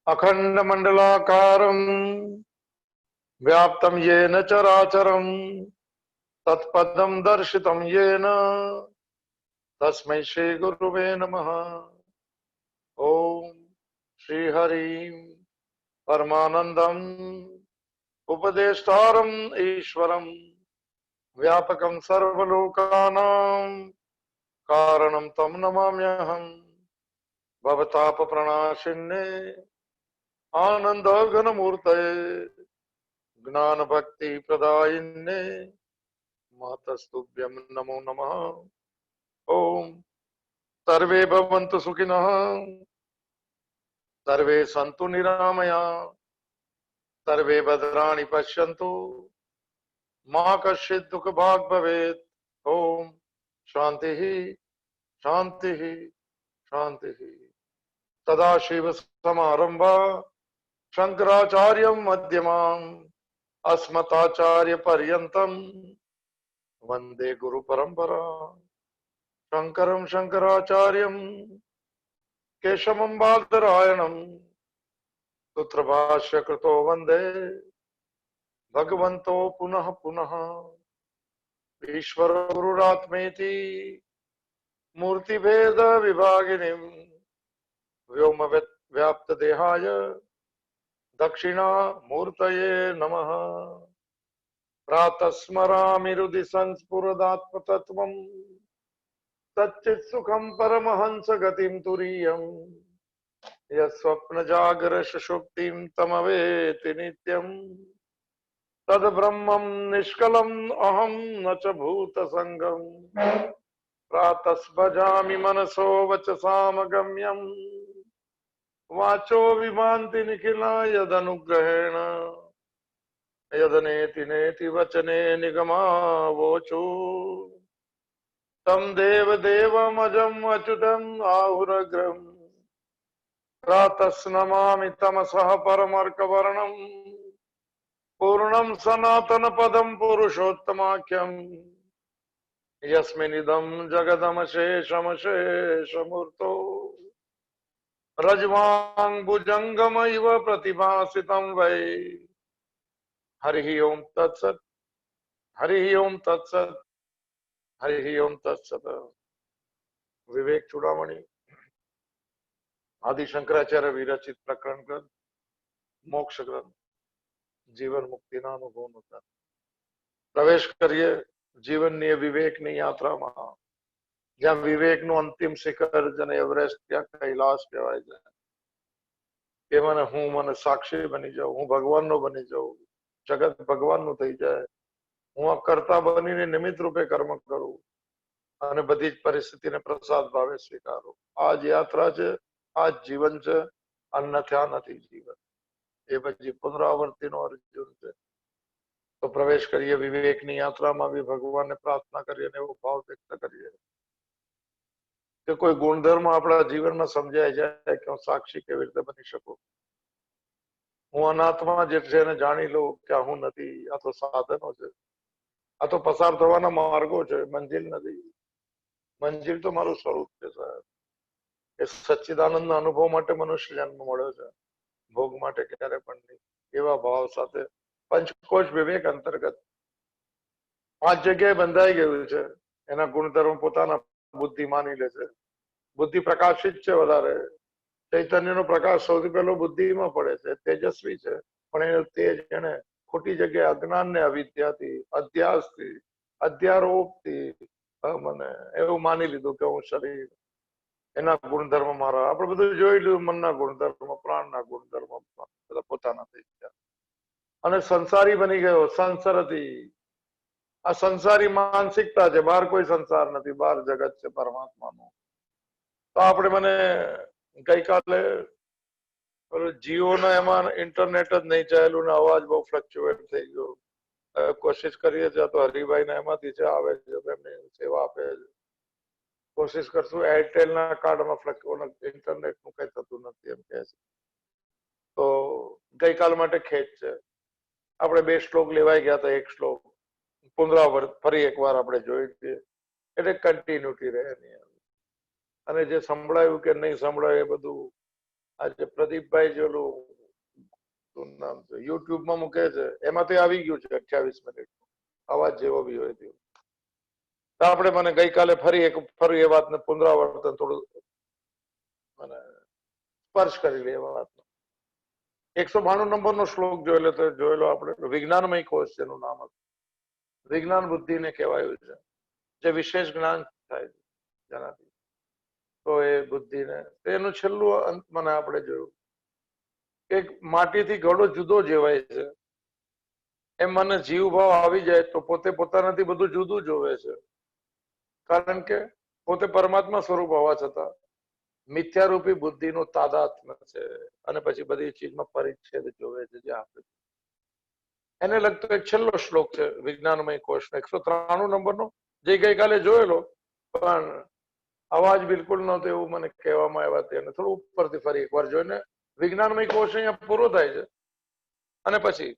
अखंड मंडलाकारं व्याप्तं येन चराचरं तत्पदं दर्शितं येन तस्मै श्री गुरुवे नमः। ओम श्री हरिं परमानंदं उपदेष्टारं ईश्वरं व्यापकं सर्वलोकानां कारणं तं नमाम्यहम्। भवताप प्रणाशिन्ने आनंद घनमूर्तये ज्ञान भक्ति प्रदायिन्ने मातस्तुभ्यं नमो नमः। ओम सर्वे भवन्तु सुखिनः सर्वे सन्तु निरामयाः सर्वे भद्राणि पश्यन्तु मा कश्चित् दुःखभाग् भवेत्। ओम शांति शांति शांति। सदाशिव समारंभा शंकराचार्य मध्यमाम् अस्मदाचार्य पर्यंतम् वंदे गुरु परंपरा। शंकरं शंकराचार्यं केशवं बादरायणं सूत्रभाष्य कृतो वंदे भगवन्तो पुनः पुनः। ईश्वर गुरुरात्मेति मूर्तिभेद विभागिनीं व्योम व्याप्त देहाय दक्षिणा मूर्तये नमः। प्रातः स्मरामि हृदि संस्फुरदात्मतत्त्वं सच्चित् सुखं परमहंस गतिं तुरीयम् यस्वप्न जागर सुषुप्तिं तमवेति नित्यम् तद ब्रह्मं निष्कलम् अहं न च भूतसंगम्। प्रातः भजामि मनसो वचसामगम्यम् वाचो विभान्ति निखिला यदनुग्रहेण यदनेति नेति वचने निगमावोचो तम देव देवमजम् अच्युतम् आहुरग्रम्। प्रातः नमामि तमसः परमर्कवर्णम् पूर्णं सनातन पदं पुरुषोत्तमाख्यम् यस्मिन्निदं जगदमशेषमशेषमूर्तो रज्वाङ्गुजङ्गमैव प्रतिभासितं वै। हरिः ओं तत्सत् हरिः ओं तत्सत् हरिः ओं तत्सत्। विवेक चूड़ामणि आदि शंकराचार्य विरचित प्रकरण ग्रंथ मोक्ष ग्रंथ जीवन मुक्ति ना अनुभव होता। प्रवेश करिए जीवननी विवेकनी यात्रामां જ્યાં વિવેકનું અંતિમ શિખર જેને એવરેસ્ટ या કૈલાસ કહેવાય છે કે મને સાક્ષી બની જાઉં, હું ભગવાનનો બની જાઉં, જગત ભગવાનનું થઈ જાય, હું આ કર્તા બનીને નિમિત્ત રૂપે કર્મ કરું અને બધી જ પરિસ્થિતિને પ્રસાદ ભાવે સ્વીકારું. આ જ યાત્રા છે, આ જ જીવન છે, અન્યથા નથી જીવન. એ પછી પુનરાવર્તિનો અર્જુન છે. તો પ્રવેશ કરીએ વિવેકની યાત્રામાં બી ભગવાનને પ્રાર્થના કરીએ અને એવો ભાવ વ્યક્ત કરીએ કે કોઈ ગુણધર્મ આપણા જીવનમાં સમજાઈ જાય કે હું સાક્ષી કેવી રીતે બની શકું. હું અનાત્મા જે છે એને જાણી લઉં કે હું નથી, આ તો સાધનો છે, આ તો પસાર થવાના માર્ગો છે, મંજિલ નથી. મંજિલ તો મારું સ્વરૂપ છે સાહેબ. એ સચ્ચિદાનંદના અનુભવ માટે મનુષ્ય જન્મ મળ્યો છે, ભોગ માટે ક્યારે પણ નહીં. એવા ભાવ સાથે પંચકોશ વિવેક અંતર્ગત 5 જગ્યાએ બંધાઈ ગયું છે. એના ગુણધર્મ પોતાના બુદ્ધિ માની લે છે. બુદ્ધિ પ્રકાશિત છે વધારે. ચૈતન્યનો પ્રકાશ સૌથી પહેલો બુદ્ધિમાં પડે છે. તેજસ્વી છે પણ એનો તેજ એને ખોટી જગ્યાએ અજ્ઞાનને અવિદ્યાથી અધ્યાસથી અધ્યારોપથી મને એવું માની લીધું કે હું શરીર, એના ગુણધર્મ મારા. આપણે બધું જોઈ લીધું, મનના ગુણધર્મ, પ્રાણના ગુણધર્મ બધા પોતાના થઈ ગયા અને સંસારી બની ગયો. સંસારથી આ સંસારી માનસિકતા છે. બહાર કોઈ સંસાર નથી, બહાર જગત છે પરમાત્માનું. તો આપણે મને ગઈકાલે જીઓના એમાં ઇન્ટરનેટ જ નહીં ચાલેલું ને અવાજ બહુ ફ્લક્ચ્યુએટ થઈ ગયો. કોશિશ કરીએ છીએ તો હરિભાઈના એમાંથી છે આવે છે, એમની સેવા આપે છે. કોશિશ કરશું એરટેલના કાર્ડમાં ઇન્ટરનેટનું કઈ થતું નથી એમ કહે છે. તો ગઈકાલ માટે ખેદ છે. આપણે 2 શ્લોક લેવાઈ ગયા હતા. 1 શ્લોક પુનરાવર્ત ફરી એકવાર આપણે જોઈ લઈએ એટલે કન્ટિન્યુટી રહે એની. અને જે સંભળાયું કે નહીં સંભળાયું એ બધું આજે પ્રદીપભાઈ જેલું શું નામ છે યુટ્યુબમાં મૂકે છે એમાંથી આવી ગયું છે 28 મિનિટ અવાજ જેવો બી હોય તેવો. તો આપણે મને ગઈકાલે ફરી એ વાતને પુનરાવર્તન થોડું મને સ્પર્શ કરી લે એ વાતનો. 192 નંબરનો શ્લોક જોયેલો આપણે વિજ્ઞાનમય કોષ જેનું નામ હતું. વિજ્ઞાન બુદ્ધિને કહેવાયું છે જે વિશેષ જ્ઞાન થાય છે જેનાથી. તો એ બુદ્ધિને એનું છેલ્લું અંત મને આપણે જોયું એક માટીથી ઘડો જુદો જેવાય છે એમ મને જીવ ભાવ આવી જાય તો પોતે પોતાનાથી બધું જુદું જોવે છે કારણ કે પોતે પરમાત્મા સ્વરૂપ હોવા છતાં મિથ્યારૂપી બુદ્ધિનું તાદાત્મ્ય છે અને પછી બધી ચીજમાં પરિચ્છેદ જોવે છે જે આપણે એને લગતો એક છેલ્લો શ્લોક છે વિજ્ઞાનમય કોષનો 193 નંબરનો જે ગઈકાલે જોયેલો પણ અવાજ બિલકુલ નહોતો એવું મને કહેવામાં આવ્યા તેને થોડું ઉપરથી ફરી એકવાર જોઈને વિજ્ઞાનમય કોષ અહીંયા પૂરો થાય છે અને પછી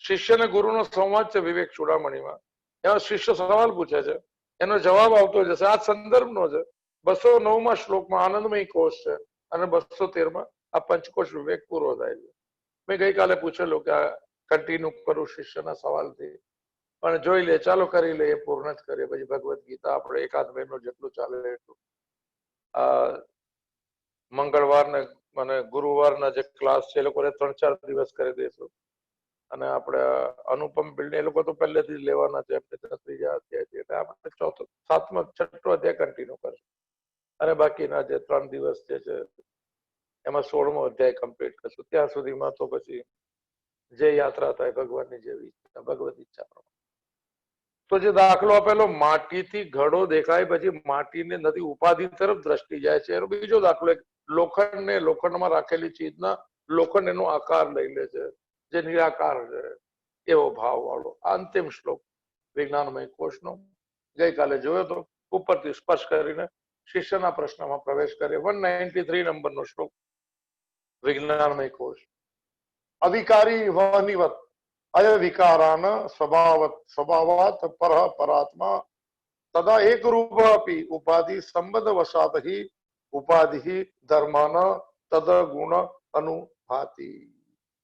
શિષ્ય અને ગુરુનો સંવાદ છે વિવેક ચૂડામણીમાં. એમાં શિષ્ય સવાલ પૂછે છે એનો જવાબ આવતો જશે. આ સંદર્ભનો છે 209મા શ્લોકમાં આનંદમય કોષ છે અને 213માં આ પંચકોશ વિવેક પૂરો થાય છે. મેં ગઈકાલે પૂછેલું કે આ કન્ટિન્યુ કરું શિષ્યના સવાલથી પણ જોઈ લે ચાલો કરી લે એ પૂર્ણ જ કરીએ પછી ભગવદ્ ગીતા આપણે એકાદ મહિનો જેટલું ચાલે એટલું. મંગળવારને મને ગુરુવારના જે ક્લાસ છે એ લોકોને 3-4 દિવસ કરી દઈશું અને આપણે અનુપમ બિલ્ડ એ લોકો તો પહેલેથી જ લેવાના છે એમને ત્રીજા અધ્યાય છે એટલે આપણે 7મો 6ઠ્ઠો અધ્યાય કન્ટિન્યુ કરશું અને બાકીના જે 3 દિવસ જે છે એમાં 16મો અધ્યાય કમ્પ્લીટ કરશું. ત્યાં સુધીમાં તો પછી જે યાત્રા થાય ભગવાનની જેવી ભગવત ઈચ્છા પ્રમાણે. તો જે દાખલો આપેલો માટીથી ઘડો દેખાય પછી માટીને નથી ઉપાધિ તરફ દ્રષ્ટિ જાય છે એનો બીજો દાખલો લોખંડને લોખંડમાં રાખેલી ચીજના લોખંડ એનો આકાર લઈ લે છે જે નિરાકાર છે એવો ભાવ વાળો અંતિમ શ્લોક વિજ્ઞાનમય કોષનો ગઈકાલે જોયો તો ઉપરથી સ્પર્શ કરીને શિષ્યના પ્રશ્નમાં પ્રવેશ કરે 193 નંબરનો શ્લોક વિજ્ઞાનમય કોષ. અવિકારી વનિવત અયવિકારાન સ્વભાવાત પરાત્મા તદા એક રૂપ અપી ઉપાધિ સંબંધ વસાત હિ ઉપાધિ ધર્માન તદ ગુણ અનુભાતિ.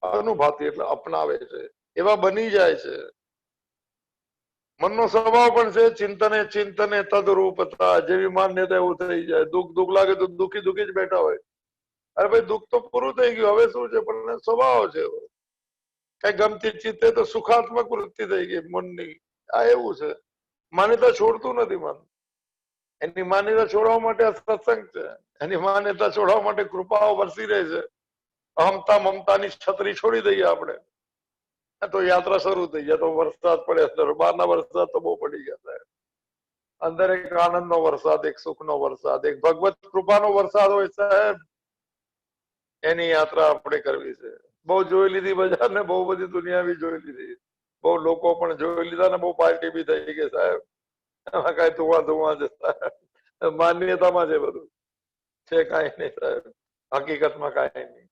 અનુભાતિ એટલે અપનાવે છે એવા બની જાય છે. મનનો સ્વભાવ પણ છે ચિંતને તદરૂપતા જેવી માન્યતા એવું થઈ જાય. દુઃખ લાગે તો દુઃખી જ બેઠા હોય. અરે ભાઈ દુઃખ તો પૂરું થઈ ગયું હવે શું છે પણ સ્વભાવ છે કઈ ગમતી ચિત્તે તો સુખાત્મક વૃત્તિ થઈ ગઈ મનની. આ એવું છે માન્યતા છોડતું નથી મન. એની માન્યતા છોડવા માટે સત્સંગ છે એની માન્યતા છોડવા માટે કૃપાઓ વરસી રહે છે. અહમતા મમતાની છત્રી છોડી દઈએ આપણે તો યાત્રા શરૂ થઈ જાય. તો વરસાદ પડે અંદર બહારના વરસાદ તો બહુ પડી ગયા અંદર એક આનંદનો વરસાદ એક સુખનો વરસાદ એક ભગવત કૃપાનો વરસાદ હોય સાહેબ. એની યાત્રા આપણે કરવી છે. બહુ જોઈ લીધી બજાર ને બહુ બધી દુનિયા બી જોઈ લીધી બહુ લોકો પણ જોઈ લીધા ને બહુ પાર્ટી બી થઈ ગઈ સાહેબ. એમાં કઈ ધુઆ છે માન્યતામાં છે બધું છે કઈ નહીં સાહેબ હકીકતમાં કઈ નહીં.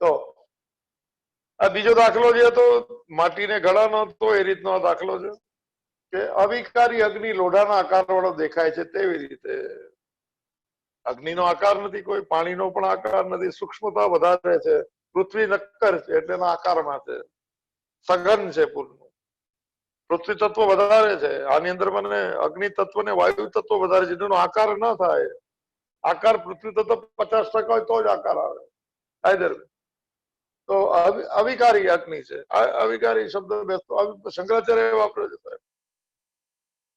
તો આ બીજો દાખલો છે તો માટીને ઘડાનો તો એ રીતનો દાખલો છે કે અવિકારી અગ્નિ લોઢાના આકાર વાળો દેખાય છે તેવી રીતે અગ્નિનો આકાર નથી કોઈ પાણીનો પણ આકાર નથી. સૂક્ષ્મતા વધારે છે. પૃથ્વી નક્કર છે એટલે એના આકારમાં છે સઘન છે પૂરનું. પૃથ્વી તત્વ વધારે છે આની અંદર મને અગ્નિ તત્વ ને વાયુ તત્વ વધારે છે જેનો આકાર ન થાય. આકાર પૃથ્વી તત્વ 50% હોય તો જ આકાર આવે આઈધર. તો અવિકારી અગ્નિ છે. અવિકારી શબ્દ બેસતો શંકરાચાર્ય વાપરે છે સાહેબ.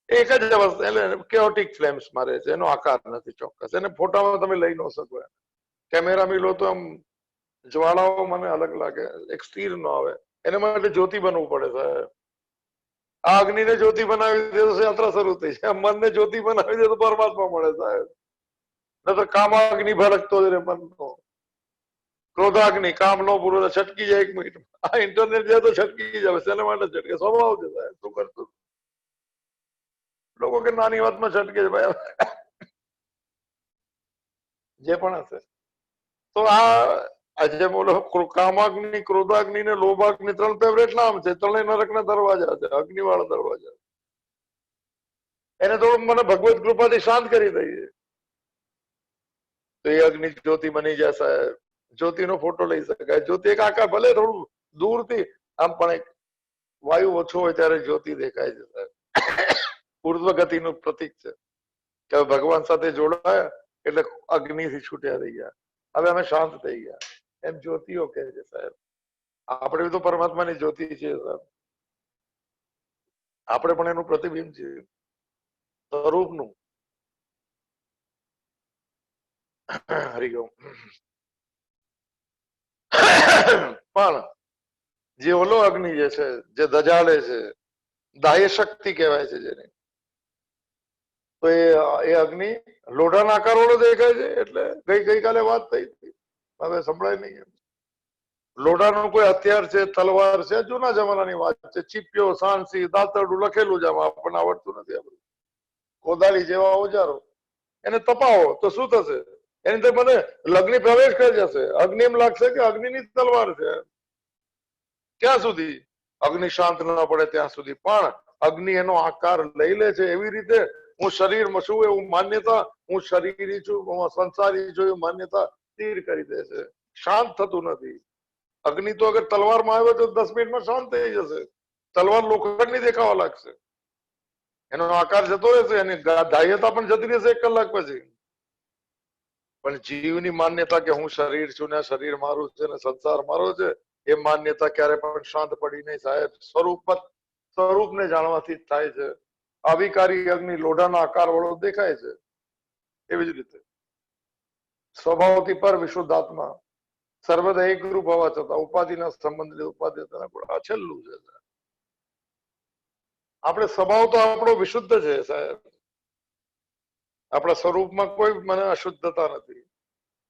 એક જ અવસ્થા એટલે કેઓટિક ફ્લેમ્સ મારે છે એનો આકાર નથી ચોક્કસ. એને ફોટામાં તમે લઈ ન શકો. કેમેરા માં લો તો આમ જ્વાળાઓ મને અલગ લાગે એક સ્થિર ન આવે એના માટે જ્યોતિ બનવું પડે સાહેબ. આ અગ્નિને જ્યોતિ બનાવી દે તો યાત્રા શરૂ થઈ જાય. મનને જ્યોતિ બનાવી દે તો પરમાત્મા મળે સાહેબ. ન તો કામાગ્નિ ભડકતો જ રે મનનો. ક્રોધાગ્નિ કામ નો પૂરો છટકી જાય 1 મિનિટ. આ ઇન્ટરનેટ જાય તો છટકી જાય. શેના માટે છટકે સ્વભાવ છે સાહેબ. શું કરતું લોકો કે નાની વાતમાં છટકે છે ભાઈ જે પણ હશે. તો આજે બોલો કામાગ્નિ ક્રોધાગ્નિ ને લોભાગ્નિ 3 ફેવરેટ નામ છે. 3 નરકના દરવાજા છે અગ્નિ વાળા દરવાજા. એને તો મને ભગવત કૃપાથી શાંત કરી દઈએ તો એ અગ્નિ જ્યોતિ બની જાય સાહેબ. જ્યોતિનો ફોટો લઈ શકાય. જ્યોતિ એક આકાર ભલે થોડું દૂરથી આમ પણ એક વાયુ ઓછો હોય ત્યારે જ્યોતિ દેખાય છે સાહેબ. ઉર્ધ્વ ગતિનું પ્રતીક છે કે ભગવાન સાથે જોડાયા એટલે અગ્નિથી છૂટ્યા થઈ ગયા. હવે અમે શાંત થઈ ગયા એમ જ્યોતિઓ કહે છે સાહેબ. આપણે તો પરમાત્માની જ્યોતિ છે સાહેબ. આપણે પણ એનું પ્રતિબિંબ છે સ્વરૂપનું. હરિઓમ. પણ જે ઓલો અગ્નિ જે છે જે દજાડે છે, દાહ્ય શક્તિ કહેવાય છે જેને, તો એ અગ્નિ લોઢાના આકાર વાળો દેખાય છે. એટલે ગઈકાલે વાત થઈ હતી, હવે સંભળાય નહીં. લોઢાનું કોઈ હથિયાર છે, તલવાર છે, જૂના જમાનાની વાત છે. ચીપિયો, સાણસી, દાંતરડું લખેલું છે, આમાં આપણને આવડતું નથી. આ બધું કોદાળી જેવા ઓજારો એને તપાવો તો શું થશે? એની અંદર મને લગ્ન પ્રવેશ કરી જશે. અગ્નિ એમ લાગશે કે અગ્નિની તલવાર છે. ક્યાં સુધી? અગ્નિ શાંત ન પડે ત્યાં સુધી. પણ અગ્નિ એનો આકાર લઈ લે છે એવી રીતે હું શરીરમાં છું એવું માન્યતા, હું શરીરી છું, હું સંસારી છું એવું માન્યતા સ્થિર કરી દે છે. શાંત થતું નથી. અગ્નિ તો અગર તલવારમાં આવ્યો તો 10 મિનિટમાં શાંત થઈ જશે. તલવાર લોખંડની દેખાવા લાગશે, એનો આકાર જતો રહેશે, એની દાહ્યતા પણ જતી રહેશે 1 કલાક પછી. પણ જીવની માન્યતા કે હું શરીર છું ને શરીર મારું છે ને સંસાર મારો છે, એ માન્યતા ક્યારે પણ શાંત પડી નહીં સાહેબ. સ્વરૂપને જાણવાથી જ થાય છે. અવિકારી અગ્નિ લોઢાના આકાર વાળો દેખાય છે. એવી જ રીતે સ્વભાવથી પર વિશુદ્ધ આત્મા સર્વદા એકરૂપ હોવા છતાં ઉપાધિના સંબંધિત ઉપાધિ આ છેલ્લું છે. આપણે સ્વભાવ તો આપણો વિશુદ્ધ છે સાહેબ. આપણા સ્વરૂપમાં કોઈ મને અશુદ્ધતા નથી,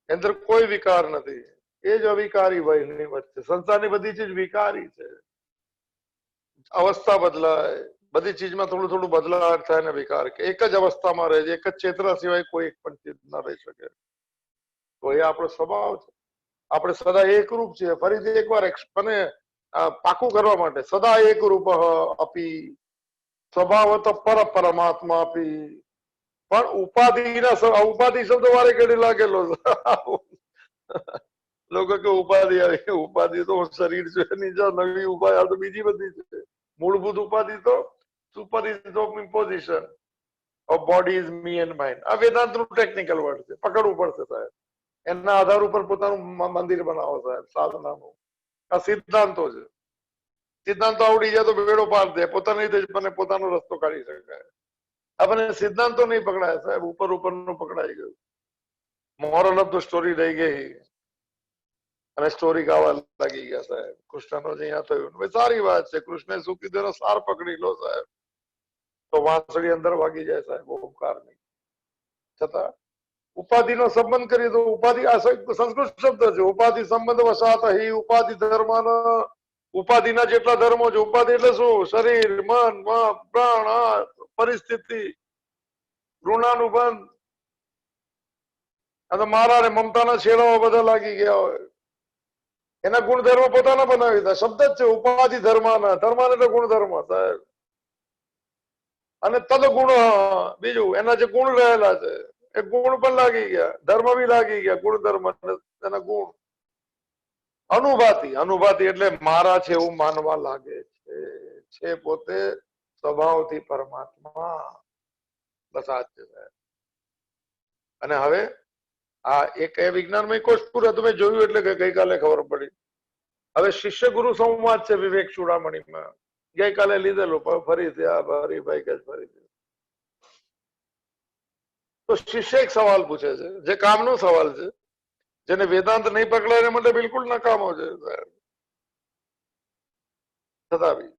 અંદર કોઈ વિકાર નથી. એ જ અવિકારી વયની વચ્ચે. સંસારની બધી ચીજ વિકારી છે. અવસ્થા બદલાય, બધી ચીજમાં થોડું થોડું બદલાવ થાય ને વિકાર. એક જ અવસ્થામાં રહે છે, એક જ ચેતના સિવાય કોઈ એક પણ ચીજ ના રહી શકે. તો એ આપણો સ્વભાવ છે. આપણે સદા એકરૂપ છીએ. ફરીથી એકવાર મને પાકું કરવા માટે, સદા એકરૂપ અપી સ્વભાવત પર પરમાત્મા અપી. પણ ઉપાધિ શબ્દ વારે ઘડી લાગેલો. લોકો કે ઉપાધિ આવી, ઉપાધિ તો શરીર છે એની જો નવી ઉપાધિ આ તો બીજી બધી છે. મૂળભૂત ઉપાધિ તો super is of imposition of body is me and mind. આ વેદાંતનું ટેકનિકલ વર્ડ છે, પકડવું પડશે સાહેબ. એના આધાર ઉપર પોતાનું મંદિર બનાવો સાહેબ, સાધનાનું. આ સિદ્ધાંતો છે. સિદ્ધાંતો આવડી જાય તો બેડો પાર દે. પોતાની રીતે પોતાનો રસ્તો કાઢી શકાય. આપણને સિદ્ધાંતો નહીં પકડાય સાહેબ, ઉપર ઉપરનું પકડાઈ ગયું. મોરલ ઓફ ધ સ્ટોરી રહી ગઈ અને સ્ટોરી ગાવા લાગી ગયા સાહેબ. કૃષ્ણનો જ અહીંયા થયું. સારી વાત છે, કૃષ્ણે શું કીધું એનો સાર પકડી લો સાહેબ, તો વાંસળી અંદર વાગી જાય સાહેબ. ઓમકાર નહીં. છતાં ઉપાધિનો સંબંધ કરીએ તો ઉપાધિ આ સંસ્કૃત શબ્દ છે. ઉપાધિ સંબંધ વસાત હિ ઉપાધિ ધર્મન. ઉપાધિના જેટલા ધર્મો છે. ઉપાધિ એટલે શું? શરીર, મન, પ્રાણ, પરિસ્થિતિ, ઋણાનુબંધ. આ તો મારા ને મમતાના છેડાઓ બધા લાગી ગયા હોય. એના ગુણધર્મો પોતાના બનાવી દીધા. શબ્દ જ છે ઉપાધિ ધર્માના. ધર્માન એટલે ગુણધર્મ સાહેબ. અને તદ ગુણ, બીજું એના જે ગુણ રહેલા છે એ ગુણ પણ લાગી ગયા, ધર્મ બી લાગી ગયા. ગુણધર્મ એના ગુણ. અનુભાતિ એટલે મારા છે એવું માનવા લાગે છે પોતે સ્વભાવથી પરમાત્મા. બસ આ છે સાહેબ. અને હવે આ એક વિજ્ઞાનમાં એક વસ્તુ તમે જોયું એટલે કે ગઈકાલે ખબર પડી. હવે શિષ્ય ગુરુ સંવાદ છે વિવેક ચૂડામણીમાં. ગઈકાલે લીધેલું પણ ફરીથી આ હરિભાઈ કે ફરીથી. તો શિષ્ય એક સવાલ પૂછે છે જે કામનો સવાલ છે, જેને વેદાંત નહીં પકડાય એને માટે બિલકુલ નકામો છે સાહેબ. છતાં બી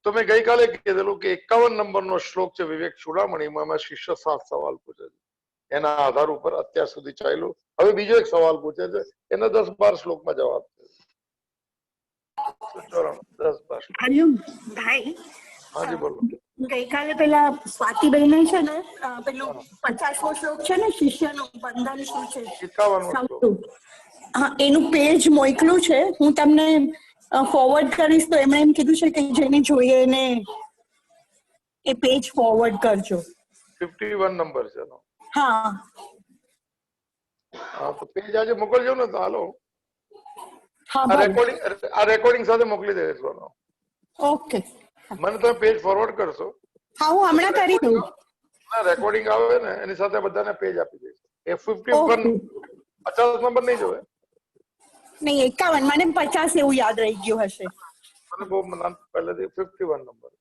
તો મેં ગઈકાલે કીધેલું કે 51 નંબરનો શ્લોક છે વિવેક ચૂડામણીમાં. એમાં શિષ્ય 7 સવાલ પૂછે છે. એના આધાર ઉપર અત્યાર સુધી ચાલ્યું. હવે બીજો એક સવાલ પૂછે છે, એના 10-12 શ્લોકમાં જવાબ છે. હરિઓમ ભાઈ. હાજી બોલો. ગઈકાલે પેલા સ્વાતિબેન છે ને પેલું 50મો શ્લોક છે ને શિષ્યનું બંધન શું છે, 51મો શ્લોક. હા, એનું પેજ મોકલું છે. હું તમને ફોરવર્ડ કરીશ તો એમણે એમ કીધું છે કે જેને જોઈએ એને એ પેજ ફોરવર્ડ કરજો. 51 નંબર છે. હા, હા તો પેજ આજે મોકલજો ને તો હાલો. હા આ ભલે. રેકોર્ડિંગ સાથે મોકલી દેજો. ઓકે. મને તમે પેજ ફોરવર્ડ કરશો? હા હું હમણાં કરી દઉં. રેકોર્ડિંગ આવે ને એની સાથે બધાને પેજ આપી દઈશ. એ 51 ઓકે. 50 નંબર નહીં જોવે. નહીં 51, મને 50 એવું યાદ રહી ગયું હશે. મને બહુ પહેલેથી 51 નંબર.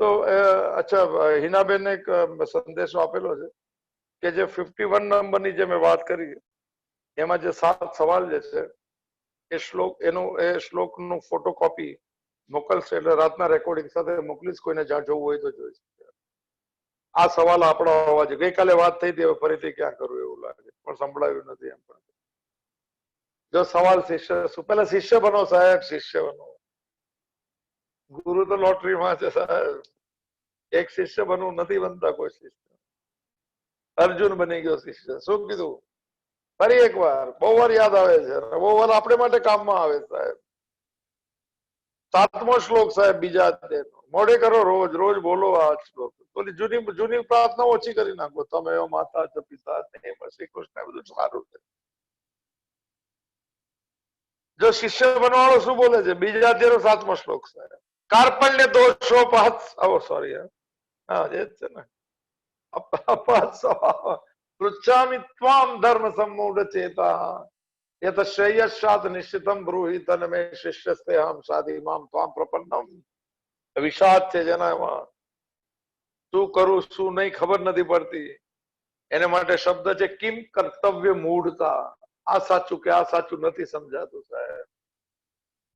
તો અચ્છા, હિનાબેન એક સંદેશો આપેલો છે કે જે 51 નંબરની જે મેં વાત કરી એમાં જે 7 સવાલ જે છે એ શ્લોકનું ફોટોકોપી મોકલશે એટલે રાતના રેકોર્ડિંગ સાથે મોકલીશ. કોઈને જ્યાં જોવું હોય તો જોઈ શકે. આ સવાલ આપણો હોવા જોઈએ. ગઈકાલે વાત થઈ હતી, હવે ફરીથી ક્યાં કરવું એવું લાગે, પણ સંભળાયું નથી એમ. પણ જો સવાલ શિષ્ય, પેલા શિષ્ય બનો સાહેબ, શિષ્ય બનો. ગુરુ તો લોટરીમાં છે સાહેબ. એક શિષ્ય બનવું નથી બનતા કોઈ શિષ્ય. અર્જુન બની ગયો શિષ્ય. શું કીધું? ફરી એક વાર, બહુ વાર યાદ આવે છે, બહુ વાર આપણે માટે કામમાં આવે સાહેબ. 7મો શ્લોક સાહેબ, બીજા અધ્યાયનો. મોઢે કરો, રોજ રોજ બોલો આ શ્લોક. ઓલી જૂની પ્રાર્થના ઓછી કરી નાખો. તમે માતા છો, પિતા, શ્રી કૃષ્ણ, બધું સારું છે. જો શિષ્ય બનવાળો શું બોલે છે? બીજા અધ્યાયનો 7મો શ્લોક સાહેબ. કાર્પણ્ય દોષોપહત, સોરી, હા એ જ છે ને. પૃચ્છામિ ત્વામ ધર્મ સમ્મૂઢ ચેતા યત શ્રેયસ્યાત નિશ્ચિતમ બ્રૂહિ તન્મે શિષ્યસ્તેહમ સાધિ મામ ત્વામ પ્રપન્નમ. વિષાદ છે જેના એમાં શું કરું શું નહીં ખબર નથી પડતી. એને માટે શબ્દ છે કિમ કર્તવ્ય મૂઢતા. આ સાચું કે આ સાચું નથી સમજાતું સાહેબ.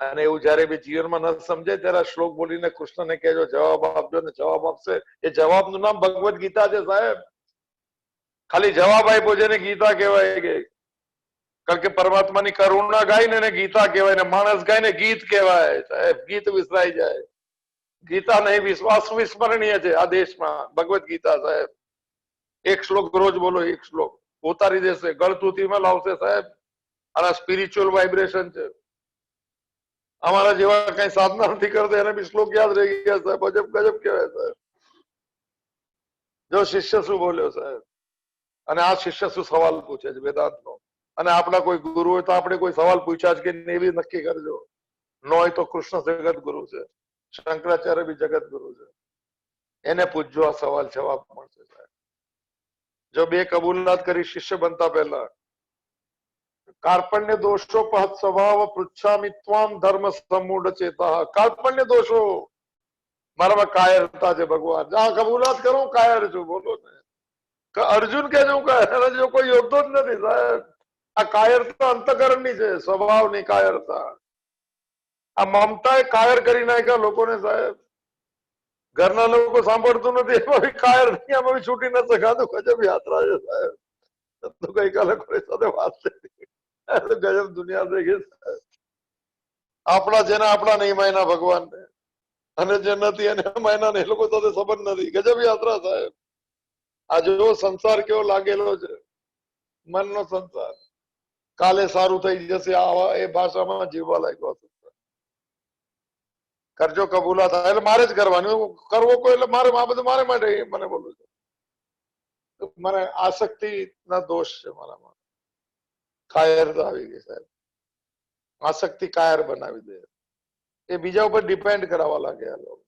અને એવું જયારે બી જીવનમાં ન સમજાય ત્યારે શ્લોક બોલીને કૃષ્ણને કહેજો, જવાબ આપજો, ને જવાબ આપશે. એ જવાબનું નામ ભગવદ ગીતા છે સાહેબ. ખાલી જવાબ આપ્યો જેને ગીતા કહેવાય ગઈ. કારણ કે પરમાત્માની કરુણા ગાય ને એને ગીતા કહેવાય, ને માણસ ગાય ને ગીત કહેવાય સાહેબ. ગીત વિસરાઈ જાય. ગીતા નહીં, વિશ્વાસ વિસ્મરણીય છે આ દેશમાં ભગવદ ગીતા સાહેબ. એક શ્લોક રોજ બોલો, એક શ્લોક ઉતારી દેશે, ગળતુતીમાં લાવશે સાહેબ. આ સ્પિરિચ્યુઅલ વાઇબ્રેશન છે. અમારા જેવા કઈ સાધના નથી કરતા એને બી શ્લોક યાદ રહી ગયા સાહેબ. ગજબ ગજબ કહેવાય સાહેબ. જો શિષ્ય શું બોલ્યો સાહેબ, અને આ શિષ્ય શું સવાલ પૂછે છે વેદાંતનો. અને આપણા કોઈ ગુરુ હોય તો આપણે કોઈ સવાલ પૂછ્યા છે કે નહીં એવી નક્કી કરજો. ન હોય તો કૃષ્ણ જગત ગુરુ છે, શંકરાચાર્ય બી જગત ગુરુ છે. એને પૂછજો, આ સવાલ જવાબ મળશે સાહેબ. જો બે કબૂલાત કરી શિષ્ય બનતા પહેલા, કાર્પણ્ય દોષોપહત સ્વભાવ પૃચ્છામિ ત્વામ ધર્મ સમ્મૂઢ ચેતા. કાર્પણ્ય દોષો, મારામાં કાયરતા છે ભગવાન. આ કબૂલાત કરું કાયર છું, બોલો ને. અર્જુન કે હું કાયર, જો કોઈ યોગતો જ નથી સાહેબ. આ કાયરતા અંતકરણની છે, સ્વભાવની કાયરતા. આ મમતા એ કાયર કરી નાખ્યા લોકોને સાહેબ. ઘરના લોકો સાંભળતું નથી એમાં બી કાયર નહીં, આમાં બી છૂટી ન શકાતું. ગજબ યાત્રા છે સાહેબ. તો ગઈકાલે કોઈ સાથે વાત થઈ, ગજબ દુનિયા થઈ ગઈ. આપણા જેને આપણા નહીં માયના ભગવાનને, અને જે નથી એને માયના ને એ લોકો સાથે સંબંધ નથી. ગજબ યાત્રા સાહેબ. આ જો સંસાર કેવો લાગેલો છે, મનનો સંસાર. કાલે સારું થઈ જશે આવા એ ભાષામાં જીવવા લાગ્યો. કરજો કબૂલા થાય એટલે મારે જ કરવાની. કરવો કોઈ એટલે મારે, આ બધું મારે માટે મને બોલું છે. મને આસક્તિ ના દોષ છે મારામાં. કાયરતા આવી ગઈ સાહેબ. આસક્તિ કાયર બનાવી દે. એ બીજા ઉપર ડિપેન્ડ કરાવવા લાગ્યા લોકો.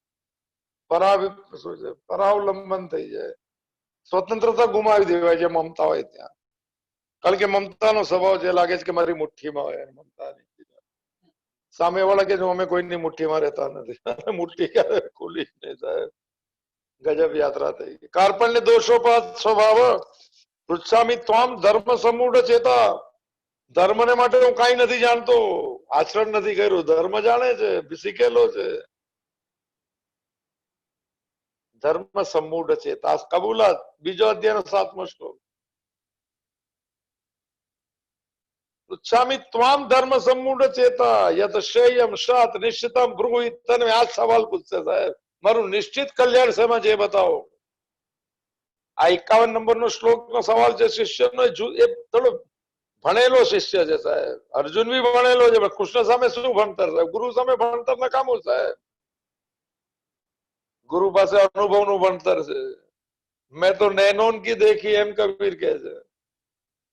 શું છે, પરાવલંબન થઈ જાય. સ્વતંત્રતા ગુમાવી દેવાય છે મમતા હોય ત્યાં. કારણ કે મમતાનો સ્વભાવ જે લાગે છે કે મારી મુઠ્ઠીમાં હોય, મમતા નહીં. સામે વાળા કે અમે કોઈની મુઠ્ઠીમાં રહેતા નથી. મુઠ્ઠી ક્યારે ખુલી નહીં સાહેબ. ગજબ યાત્રા થઈ ગઈ. કાર્પણ્ય દોષોપાત સ્વભાવ પૃચ્છામિ ત્વામ ધર્મ સમ્મૂઢ ચેતા. ધર્મને માટે હું કઈ નથી જાણતો, આચરણ નથી કર્યું. ધર્મ જાણે છે, શીખેલો છે. ધર્મ સમ્મૂઢ ચેતા. કબૂલાત, બીજો અધ્યાયનો 7મો શ્લોક. પૃચ્છામિ ત્વામ ધર્મ સમ્મૂઢ ચેતા યત શ્રેયમ શાત નિશ્ચિતમ બ્રૂહિ તન્મે. આ સવાલ પૂછશે સાહેબ. મારું નિશ્ચિત કલ્યાણ શેમાં છે બતાવો. આ 51 નંબરનો શ્લોકનો સવાલ છે શિષ્યનો. એ થોડો ભણેલો શિષ્ય છે સાહેબ. અર્જુન બી ભણેલો છે, કૃષ્ણ સામે શું ભણતર સાહેબ? ગુરુ સામે ભણતર નકામું સાહેબ. ગુરુ પાસે અનુભવનું ભણતર છે. મેં તો નૈનોન કી દેખી એમ કબીર કહે છે.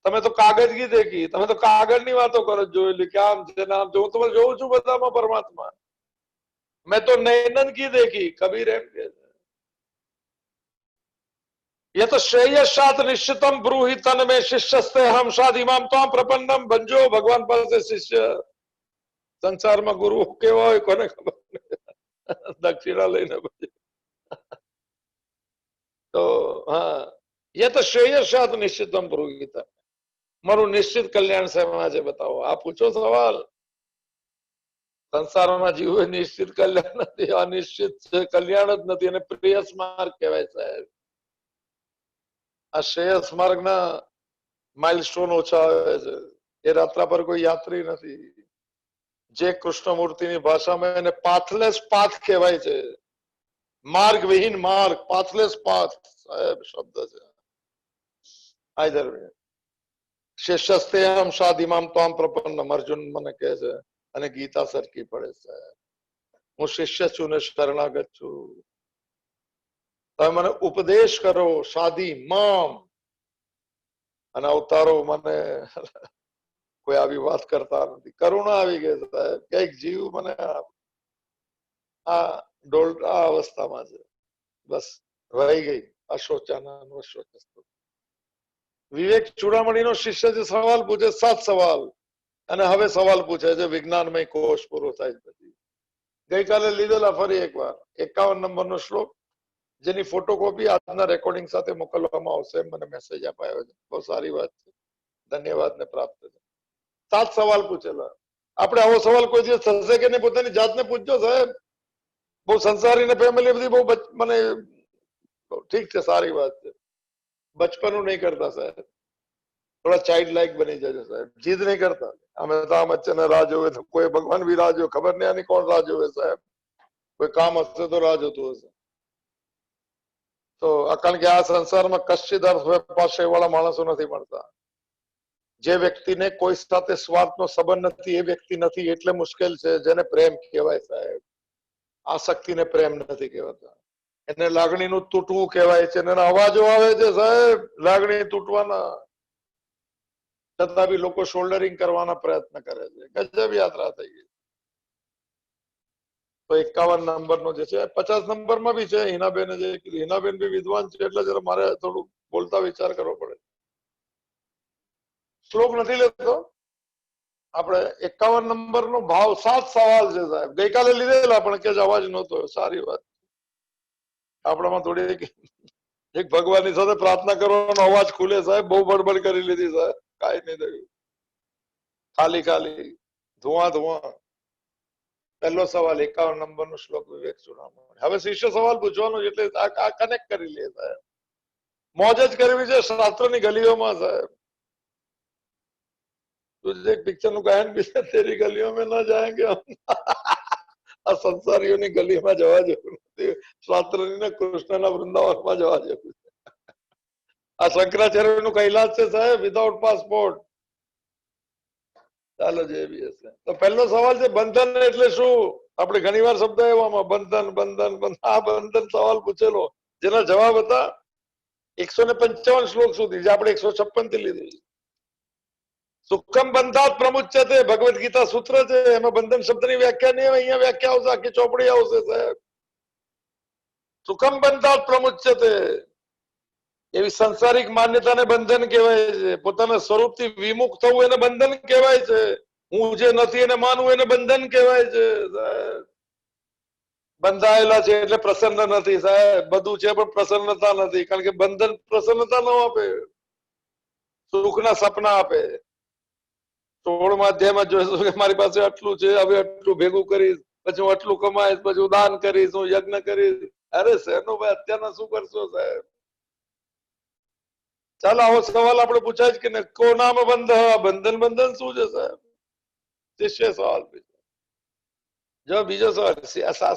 તમે તો કાગળ કી દેખી, તમે તો કાગળની વાતો કરો, જોયેલી કે આમ છે નામ છે. હું તમે જોઉં છું બધામાં પરમાત્મા. મેં તો નૈનન કી દેખી, કબીર એમ કહે છે. ये तो श्रेयसात निश्चितम ब्रूहि तन में शिष्यस्ते हम साध इमाम त्वाम प्रपन्नम बंजो भगवान પાસે શિષ્ય. સંસારમાં ગુરુ કેવા હોય કોને ખબર. દક્ષિણા લઈને પછી તો હા, ये तो श्रेयसात निश्चितम ब्रूहि तन. મારું નિશ્ચિત કલ્યાણ શેમાં છે બતાવો. આ પૂછો સવાલ. સંસારમાં જીવો નિશ્ચિત કલ્યાણ નથી, અનિશ્ચિત છે, કલ્યાણ જ નથી. અને પ્રેયસ માર્ગ કહેવાય સાહેબ. આ શ્રેયસ માર્ગના માઇલસ્ટોન ઓછા આવે છે. એ રાત્રા પર કોઈ યાત્રી નથી. જે કૃષ્ણમૂર્તિની ભાષામાં એને પાથલેસ પાથ કહેવાય છે. માર્ગ વિહીન માર્ગ, પાથલેસ પાથ સાહેબ શબ્દ છે. આઈધર શિષ્યસ્તે હમ સાધિમામ ત્વામ પ્રપન્નમ. અર્જુન મને કહે છે અને ગીતા સરખી પડે છે. હું શિષ્ય છું ને શરણાગત છું. તમે મને ઉપદેશ કરો સાધી મામ. અને અવતારો મને કોઈ આવી વાત કરતા નથી. કરુણા આવી ગઈ સાહેબ. કઈક જીવ મને આ ડોલતા અવસ્થામાં છે. બસ વહી ગઈ. અશોચાનન વશોચસ્તુ. વિવેક ચૂડામણીનો શિષ્ય જે સવાલ પૂછે 7 સવાલ, અને હવે સવાલ પૂછે છે વિજ્ઞાનમય કોષ પૂરો થાય પછી. ગઈકાલે લીધેલા ફરી એકવાર 51 નંબરનો શ્લોક, જેની ફોટોકોપી આજના રેકોર્ડિંગ સાથે મોકલવામાં આવશે એમ મને મેસેજ અપાયો છે. બહુ સારી વાત છે, ધન્યવાદ ને પ્રાપ્ત છે. 7 સવાલ પૂછેલા. આપણે આવો સવાલ કોઈ દિવસ થશે કે નહીં પોતાની જાતને પૂછજો સાહેબ. બહુ સંસારી ને ફેમિલી બધી બહુ મને ઠીક છે, સારી વાત છે. બચપનું નહીં કરતા સાહેબ. થોડા ચાઇલ્ડ લાઈક બની જજો સાહેબ. જીદ નહીં કરતા. અમે તો આમ જ છે ને રાહ જોવે તો કોઈ ભગવાન બી રાહ જોવે. ખબર નહીં આની કોણ રાહ જોવે સાહેબ. કોઈ કામ હશે તો રાહ જોતું હશે. તો કારણ કે આ સંસારમાં કશ્ચિત અર્થ પાસે વાળા માણસો નથી મળતા. જે વ્યક્તિને કોઈ સાથે સ્વાર્થનો સંબંધ નથી એ વ્યક્તિ નથી. એટલે મુશ્કેલ છે. જેને પ્રેમ કહેવાય સાહેબ. આસક્તિને પ્રેમ નથી કહેવાતા. એને લાગણીનું તૂટવું કહેવાય છે. એના અવાજો આવે છે સાહેબ લાગણી તૂટવાના. છતાં બી લોકો શોલ્ડરિંગ કરવાના પ્રયત્ન કરે છે. ગજબ યાત્રા થઈ ગઈ. તો 51 નંબરનો જે છે, 50 નંબરમાં બી છે. હિનાબેન જે કીધું, હિનાબેન બી વિદ્વાન છે એટલે જરા મારે થોડું બોલતા વિચાર કરવો પડે. શ્લોક નથી લેતો આપણે. 51 નંબરનો ભાવ 7 સવાલ છે સાહેબ. ગઈકાલે લીધેલા પણ કે અવાજ નહોતો. સારી વાત. આપણામાં થોડી એક ભગવાનની સાથે પ્રાર્થના કરવાનો અવાજ ખુલે સાહેબ. બહુ બડબડ કરી લીધી સાહેબ. કાંઈ નહીં થયું. ખાલી ખાલી ધુઆ ધુઆ. પહેલો સવાલ 51 નંબરનો શ્લોક વિવેક ચૂડામણી. હવે શિષ્ય સવાલ પૂછવાનો એટલે આ કનેક્ટ કરી લે સાહેબ. મોજ જ કરવી છે શાસ્ત્રની ગલીઓમાં સાહેબ. तुझे एक पिक्चर નું ગાયન બી છે, તેરી ગલીઓ में ना जाएंगे हम. આ સંસારીઓની ગલીમાં જવા જેવું નથી. શાસ્ત્રની ને કૃષ્ણના વૃંદાવનમાં જવા જેવું છે. આ શંકરાચાર્યનું કૈલાસ છે સાહેબ, વિધાઉટ પાસપોર્ટ. ચાલો જે બી હશે. તો પહેલો સવાલ છે બંધન એટલે શું. આપણે ઘણી વાર શબ્દ એવામાં બંધન બંધન બંધન. આ બંધન સવાલ પૂછેલો જેના જવાબ હતા 155 શ્લોક સુધી, જે આપણે 156 થી લીધું. સુખમ બંધાત પ્રમુચ્યતે ભગવદ ગીતા સૂત્ર છે. એમાં બંધન શબ્દની વ્યાખ્યા નહીં હોય. અહીંયા વ્યાખ્યા આવશે, આખી ચોપડી આવશે સાહેબ. સુખમ બંધાત પ્રમુચ્યતે. એવી સંસારિક માન્યતાને બંધન કહેવાય છે. પોતાના સ્વરૂપથી વિમુખ થવું એને બંધન કહેવાય છે. હું જે નથી એને માનવું એને બંધન કહેવાય છે સાહેબ. બંધાયેલા છે એટલે પ્રસન્ન નથી સાહેબ. બધું છે પણ પ્રસન્નતા નથી. કારણ કે બંધન પ્રસન્નતા ન આપે, સુખના સપના આપે. 16મા અધ્યાયમાં જોઈશું કે મારી પાસે આટલું છે, હવે આટલું ભેગું કરીશ, પછી હું આટલું કમાઈશ, પછી હું દાન કરીશ, હું યજ્ઞ કરીશ. અરે શેનો ભાઈ અત્યારના શું કરશો સાહેબ. ચાલો આવો સવાલ આપણે પૂછાય જ કે કો નામ બંધ. બંધન બંધન શું છે સાહેબ. શિષ્ય સવાલ પૂછે. જો બીજો સવાલ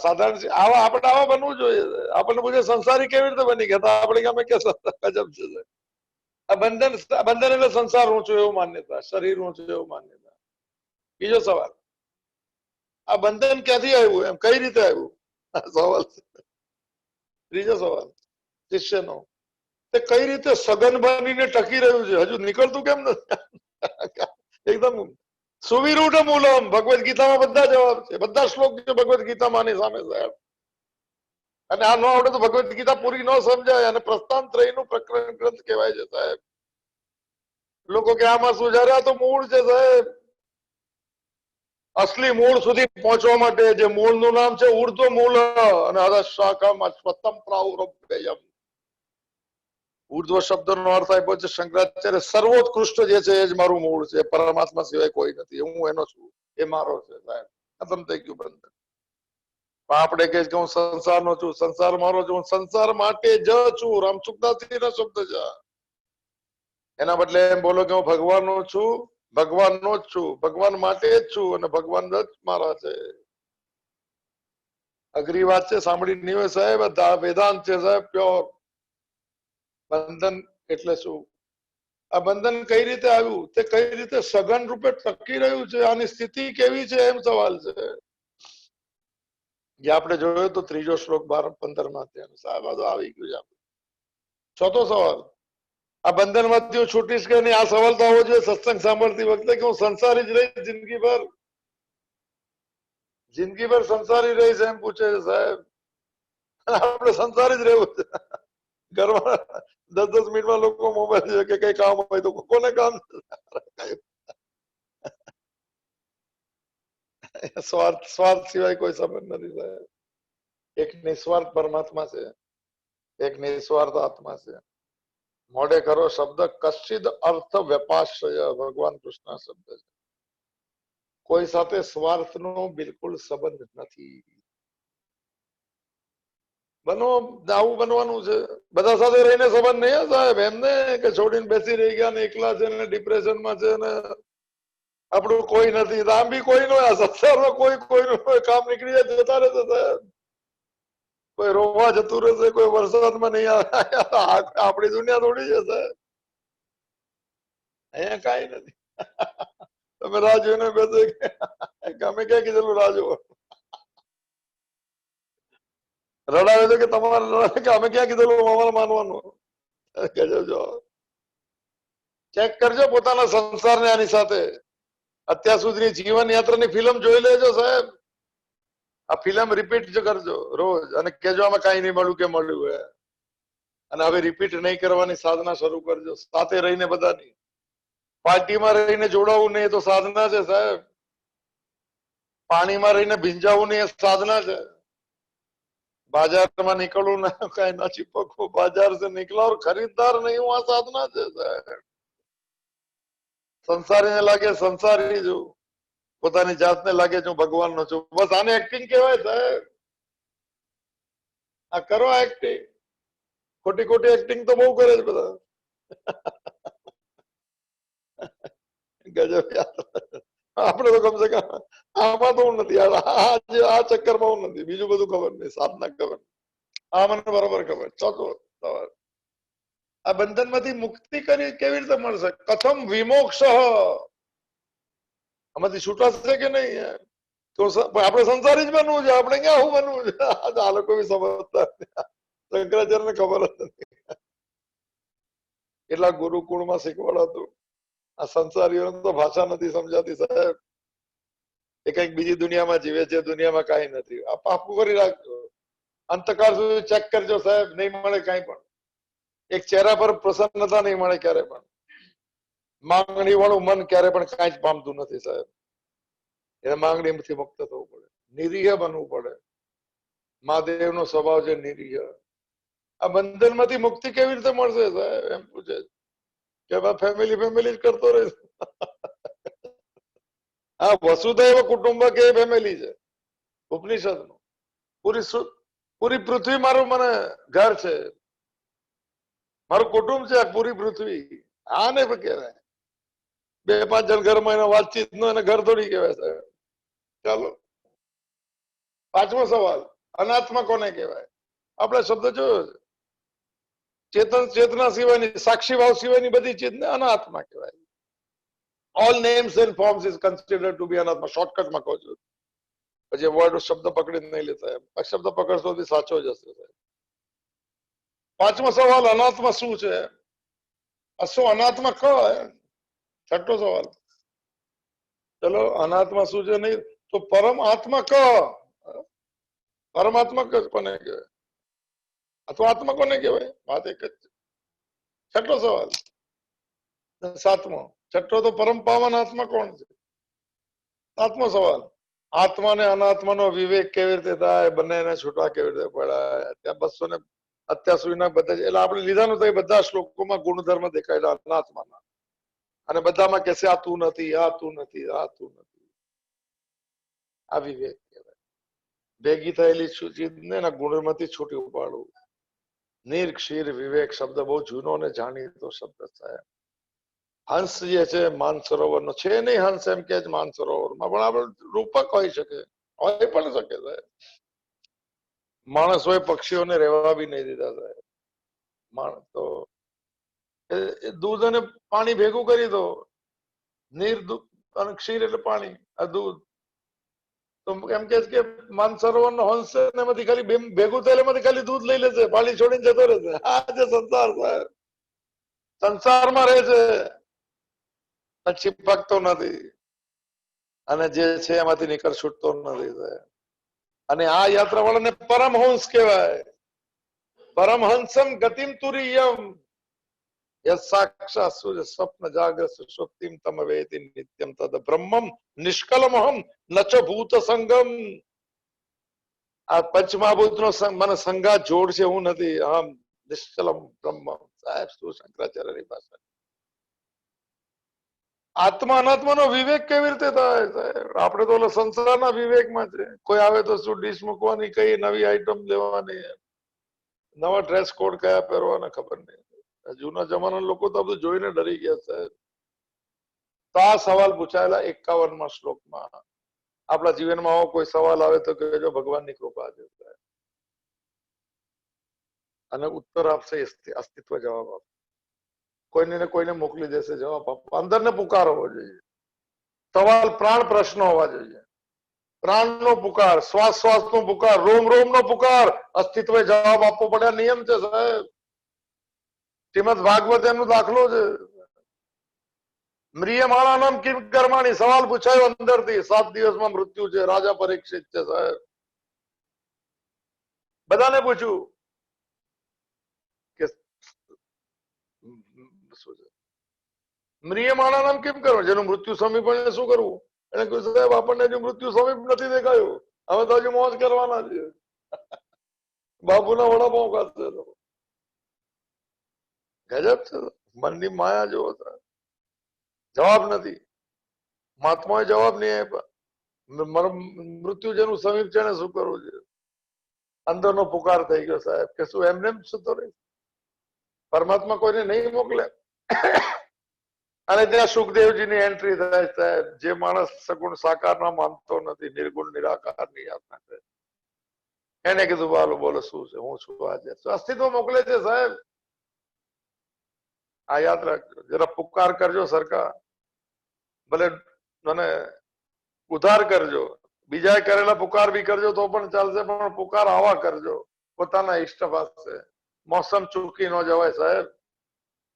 સાધારણ આવા આપણે આવા બનવું જોઈએ. આપણને પૂછે સંસારી કેવી રીતે બની ગયા. આપણે ગમે કે ગજબ છે. આ બંધન બંધન એટલે સંસાર હું છું એવું માન્યતા, શરીર હું છું એવું માન્યતા. બીજો સવાલ, આ બંધન ક્યાંથી આવ્યું, એમ કઈ રીતે આવ્યું. આ સવાલ ત્રીજો સવાલ શિષ્યનો, તે કઈ રીતે સઘન બનીને ટકી રહ્યું છે? હજુ નીકળતું કેમ નથી? એકદમ સુવિરૂઢ મૂલમ. ભગવદ ગીતામાં બધા જવાબ છે, બધા શ્લોક છે ભગવદ ગીતામાં આની સામે સાહેબ. અને આ ન આવડે તો ભગવદ ગીતા પૂરી ન સમજાય. અને પ્રસ્થાનત્રયનું પ્રકરણ ગ્રંથ કહેવાય છે સાહેબ. લોકો કે આમાં શું જયારે આ તો મૂળ છે સાહેબ. અસલી મૂળ સુધી પહોંચવા માટે જે મૂળનું નામ છે ઉર્ધ્વ મૂળ અને અધઃશાખમ અશ્વત્થમ પ્રાહુરભ્યયમ. ઉર્ધ્વ શબ્દનો અર્થ આપ્યો છે શંકરાચાર્ય, સર્વોત્કૃષ્ટ જે છે એ જ મારું મૂળ છે, પરમાત્મા સિવાય કોઈ નથી, હું એનો છું, એ મારો છે સાહેબ. ખતમ થઈ ગયું બંધન. આપણે કહે કે હું સંસારનો છું, સંસાર મારો છું, હું સંસાર માટે જ છું. રામસુખદાસજી ના શબ્દ છે. એના બદલે એમ બોલો કે હું ભગવાનનો છું, ભગવાનનો જ છું, ભગવાન માટે જ છું અને ભગવાન જ મારા છે. અઘરી વાત છે, સાંભળી નહીં હોય સાહેબ. વેદાંત છે સાહેબ, પ્યોર. બંધન એટલે શું? આ બંધન કઈ રીતે આવ્યું, તે કઈ રીતે સઘન રૂપે ટકી રહ્યું છે, આની સ્થિતિ કેવી છે, એમ સવાલ છે. જે આપણે જોયો તો ત્રીજો શ્લોક 12-15 માં સાહેબ આ તો આવી ગયું છે. ચોથો સવાલ, આ બંધન માંથી હું છૂટીશ કે નહીં? આ સવાલ તો આવો જોઈએ સત્સંગ સાંભળતી વખતે કે હું સંસારી જ રહીશ જિંદગીભર સંસારી રહીશ એમ પૂછે છે સાહેબ. આપણે સંસારી જ રહેવું છે. ઘરમાં 10-10 મિનિટમાં લોકો મોબાઈલ છે કે કઈ કામ હોય તો કોને કામ? સ્વાર્થ સિવાય કોઈ સંબંધ નથી સાહેબ. એક નિસ્વાર્થ પરમાત્મા છે, એક નિસ્વાર્થ આત્મા છે. મોઢે કરો શબ્દ કશ્ચિદ અર્થ વ્યપાશ્રય, ભગવાન કૃષ્ણ શબ્દ છે. કોઈ સાથે સ્વાર્થનો બિલકુલ સંબંધ નથી. આવું બનવાનું છે. બધા સાથે રહીને સંબંધ નહીં સાહેબ. એમને કે છોડીને બેસી રહી ગયા ને એકલા છે ને ડિપ્રેશનમાં છે ને આપણું કોઈ નથી. આમ બી કોઈ નો સંસારમાં કોઈનું કામ નીકળી જાય જતા રહેશે સાહેબ. કોઈ રોવા જતું રહેશે, કોઈ વરસાદમાં નહીં આવે. આપણી દુનિયા થોડી છે સાહેબ. અહીંયા કઈ નથી. તમે રાહ જોઈને બેસે અમે ક્યાં કીધેલું રાહ જોવો? રડાવે છે કે તમારે કે અમે ક્યાં કીધેલું અમારે માનવાનું? ચેક કરજો પોતાના સંસારને આની સાથે. અત્યાર સુધીની જીવન યાત્રાની ફિલ્મ જોઈ લેજો સાહેબ. આ ફિલ્મ રિપીટ કરજો રોજ અને કેજો આમાં કઈ નહીં મળ્યું કે મળ્યું. અને હવે રિપીટ નહીં કરવાની સાધના શરૂ કરજો. સાથે રહીને બધાની પાર્ટીમાં રહીને જોડાવું નહીં તો સાધના છે સાહેબ. પાણીમાં રહીને ભીંજાવું નહીં એ સાધના છે. बाजार में निकलू ना कहीं ना चिपको, बाजार से निकला और खरीदार नहीं हुआ, साधना છે સાહેબ. સંસારીને લાગે સંસારી છું, પોતાની જાતને લાગે છું ભગવાન નો છું. બસ આને એક્ટિંગ કહેવાય સાહેબ. આ કરો એક્ટિંગ. ખોટી ખોટી એક્ટિંગ તો બહુ કરે છે બધા. ગજબ. આપણે તો કમસે કમ આમાં તો હું નથી, આ ચક્કરમાં હું નથી. બીજું બધું ખબર નહીં, સાધના ખબર. આ મને બરોબર ખબર. ચોથો સવાલ, આ બંધન માંથી મુક્તિ કરી કેવી રીતે મળશે? કથમ વિમોક્ષ, આમાંથી છૂટાશે કે નહીં? તો આપણે સંસારી જ બનવું છે. આપણે ક્યાં શું બનવું છે? આ લોકો બી સમજતા શંકરાચાર્યને ખબર જ નથી. કેટલાક ગુરુકુળમાં શીખવાડાતું. આ સંસારીઓને તો ભાષા નથી સમજાતી સાહેબ. એ કઈક બીજી દુનિયામાં જીવે છે, દુનિયામાં કઈ નથી. આ પાકું કરી રાખજો. અંતકાળ સુધી ચેક કરજો સાહેબ. નહીં મળે કઈ પણ. એક ચહેરા પર પ્રસન્નતા નહીં મળે ક્યારે પણ. માંગણી વાળું મન ક્યારે પણ કઈ જ પામતું નથી સાહેબ. એને માંગણીથી મુક્ત થવું પડે, નિરીહ બનવું પડે. મહાદેવ નો સ્વભાવ છે નિરીહ. આ બંધન માંથી મુક્તિ કેવી રીતે મળશે સાહેબ એમ પૂછે કે ફેમિલી જ કરતો રહીશ. હા, વસુધૈવ કુટુંબક એ ફેમિલી છે ઉપનિષદ નું. પૂરી પૃથ્વી મારું મને ઘર છે, મારું કુટુંબ છે પૂરી પૃથ્વી. આને કહેવાય 2-5 જણ ઘરમાં એનો વાતચીત નો એને ઘર થોડી કહેવાય સાહેબ. ચાલો, 5મો સવાલ, અનાત્મા કોને કહેવાય? આપણે શબ્દ જોયો છે. ચેતના સિવાયની, સાક્ષી ભાવ સિવાયની બધી ચીજને અનાત્મા કહેવાય. All names and forms is considered to be અનાત્મા. શોર્ટકટમાં કહું છું. પછી વર્ડ શબ્દ પકડીને નહીં લેતા. આ શબ્દ પકડશો તો સાચો જ હશે સાહેબ. પાંચમો સવાલ અનાત્મા શું છે? શું અનાત્મા ક હે? છઠ્ઠો સવાલ, ચલો અનાત્મા શું છે નહીં તો પરમ આત્મા ક, પરમાત્મા કોને કહેવાય અથવા આત્મા કોને કહેવાય? વાત એક જ છે. છઠ્ઠો સવાલ. સાતમો, છઠ્ઠો તો પરમ પાવન આત્મા કોણ છે? સાતમો સવાલ, આત્મા ને અનાત્માનો વિવેક કેવી રીતે થાય, બંનેને છૂટા કેવી રીતે પડાય? ત્યાં 200 ને અત્યાર સુધીના બધા એટલે આપણે લીધાનું તો એ બધા શ્લોકોમાં ગુણધર્મ દેખાયેલા અનાત્માના, અને બધામાં કહેશે આ તું નથી, આ તું નથી, આ તું નથી. આ વિવેક કહેવાય. ભેગી થયેલી ચીજને એના ગુણમાંથી છૂટી ઉપાડવું. નિર્ક્ષીર વિવેક શબ્દ બહુ જૂનો ને જાણીતો શબ્દ છે. હંસ જે છે માનસરોવર નો છે નહીં, હંસ એમ કે માનસરોવરમાં પણ આપણે રૂપક હોઈ શકે, હોય પણ શકે છે. માણસોએ પક્ષીઓને રહેવા બી નહીં દીધા સાહેબ. માણસ તો દૂધ અને પાણી ભેગું કરી દો, નીર દૂધ અને ક્ષીર એટલે પાણી, આ દૂધ. તો એમ કે માનસરોવર નો હંસ છે ને એમાંથી ખાલી ભેગું થયેલ એમાંથી ખાલી દૂધ લઈ લેશે, પાણી છોડીને જતો રહેશે. આ જે સંસાર સાહેબ, સંસારમાં રહે છે, ચીપકતો નથી, અને જે છે એમાંથી નીકળ છૂટતો નથી. અને આ યાત્રા વાળાને પરમહંસ કહેવાય. પરમહંસમ ગતિમ તુરીયમ સાક્ષાત સ્વપ્ન જાગ્રત સુષુપ્તિમ તમ વેતિ નિત્યમ તદ બ્રહ્મમ નિષ્કલમહમ નચ ભૂત સંગમ. આ પંચમહાભૂત નો મને સંગાત જોડ છે, હું નથી. આમ નિષ્કલમ બ્રહ્મ. સાહેબ શું શંકરાચાર્યની ભાષા. આત્મા અનાત્માનો વિવેક કેવી રીતે થાય? આપણે તો સંસારના વિવેકમાં છે. કોઈ આવે તો શું ડીશ મૂકવાની, કઈ નવી આઈટમ લેવાની, નવા ડ્રેસ કોડ કયા પહેરવાના ખબર નહીં. જૂના જમાના લોકો તો બધું જોઈને ડરી ગયા સાહેબ. તો આ સવાલ પૂછાયેલા 51માં શ્લોકમાં. આપણા જીવનમાં આવો કોઈ સવાલ આવે તો કહેજો ભગવાનની કૃપા છે, અને ઉત્તર આપશે અસ્તિત્વ જવાબ આપશે. કોઈને ને કોઈને મોકલી દેશે જવાબ આપવા. અંદરને પુકાર હોવો જોઈએ. સવાલ પ્રાણ પ્રશ્ન હોવા જોઈએ. પ્રાણનો પુકાર, શ્વાસ શ્વાસનો પુકાર, રોમ રોમનો પુકાર, અસ્તિત્વ જવાબ આપવો પડે. નિયમ છે સાહેબ. શ્રીમદ ભાગવત એનો દાખલો છે. મ્રિયમાણાનામ કિમ કર્માણી, સવાલ પૂછાયો અંદરથી. 7 દિવસમાં મૃત્યુ છે. રાજા પરીક્ષિત છે સાહેબ. બધાને પૂછ્યું કે શું છે મ્રિયમાણાનામ કેમ કરવું, જેનું મૃત્યુ સમીપ એને શું કરવું? એને કહ્યું સાહેબ આપણને હજુ મૃત્યુ સમીપ નથી દેખાયું, હવે તો હજુ મોજ કરવાના છે. બાપુના વડાપાઉં ખાશે. ગજબ છે. મનની માયા જોવો. જવાબ નથી. મહાત્માએ જવાબ નહીં આપ્યા. મૃત્યુ જેનું સમીપ છે એને શું કરવું છે? અંદરનો પુકાર થઈ ગયો સાહેબ કે શું એમને સુતો રહી? પરમાત્મા કોઈને નહીં મોકલે. અને ત્યાં સુખદેવજીની એન્ટ્રી થાય સાહેબ. જે માણસ સગુણ સાકારના માનતો નથી, નિર્ગુણ નિરાકારની યાતના કરે, એને કીધું બાલો બોલો શું છે, હું છું આજે. અસ્તિત્વ મોકલે છે સાહેબ. આ યાદ રાખજો. જરા પુકાર કરજો સરકાર, ભલે મને ઉધાર કરજો. બીજાએ કરેલા પુકાર બી કરજો તો પણ ચાલશે, પણ પુકાર આવા કરજો પોતાના ઈષ્ટ પાસે. મોસમ ચૂકી ન જવાય સાહેબ.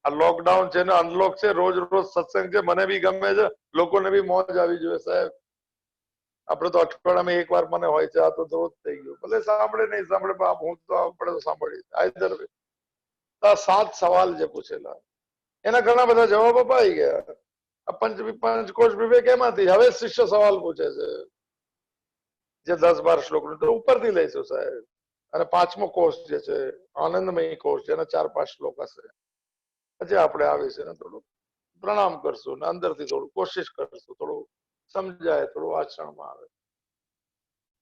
આ લોકડાઉન છે ને અનલોક છે, રોજ રોજ સત્સંગ છે, મને બી ગમે છે, લોકોને બી મોજ આવી જોઈએ સાહેબ. આપણે તો અઠવાડિયામાં એક વાર મને હોય છે, આ તો રોજ થઈ ગયું. ભલે સાંભળે નહીં સાંભળે, હું તો આપણે તો સાંભળી. Either way. 7 સવાલ જે પૂછેલા એના ઘણા બધા જવાબ અપાઈ ગયા. પંચકોશ વિવેક એમાંથી. હવે શિષ્ય સવાલ પૂછે છે જે 10-12 શ્લોક તો ઉપરથી લઈશું સાહેબ. અને 5મો કોર્સ જે છે આનંદમય કોર્સ, જેના 4-5 શ્લોક હશે. પછી આપણે આવે છે ને થોડું પ્રણામ કરશું ને અંદરથી થોડું કોશિશ કરશું, થોડું સમજાય, થોડું આચરણમાં આવે.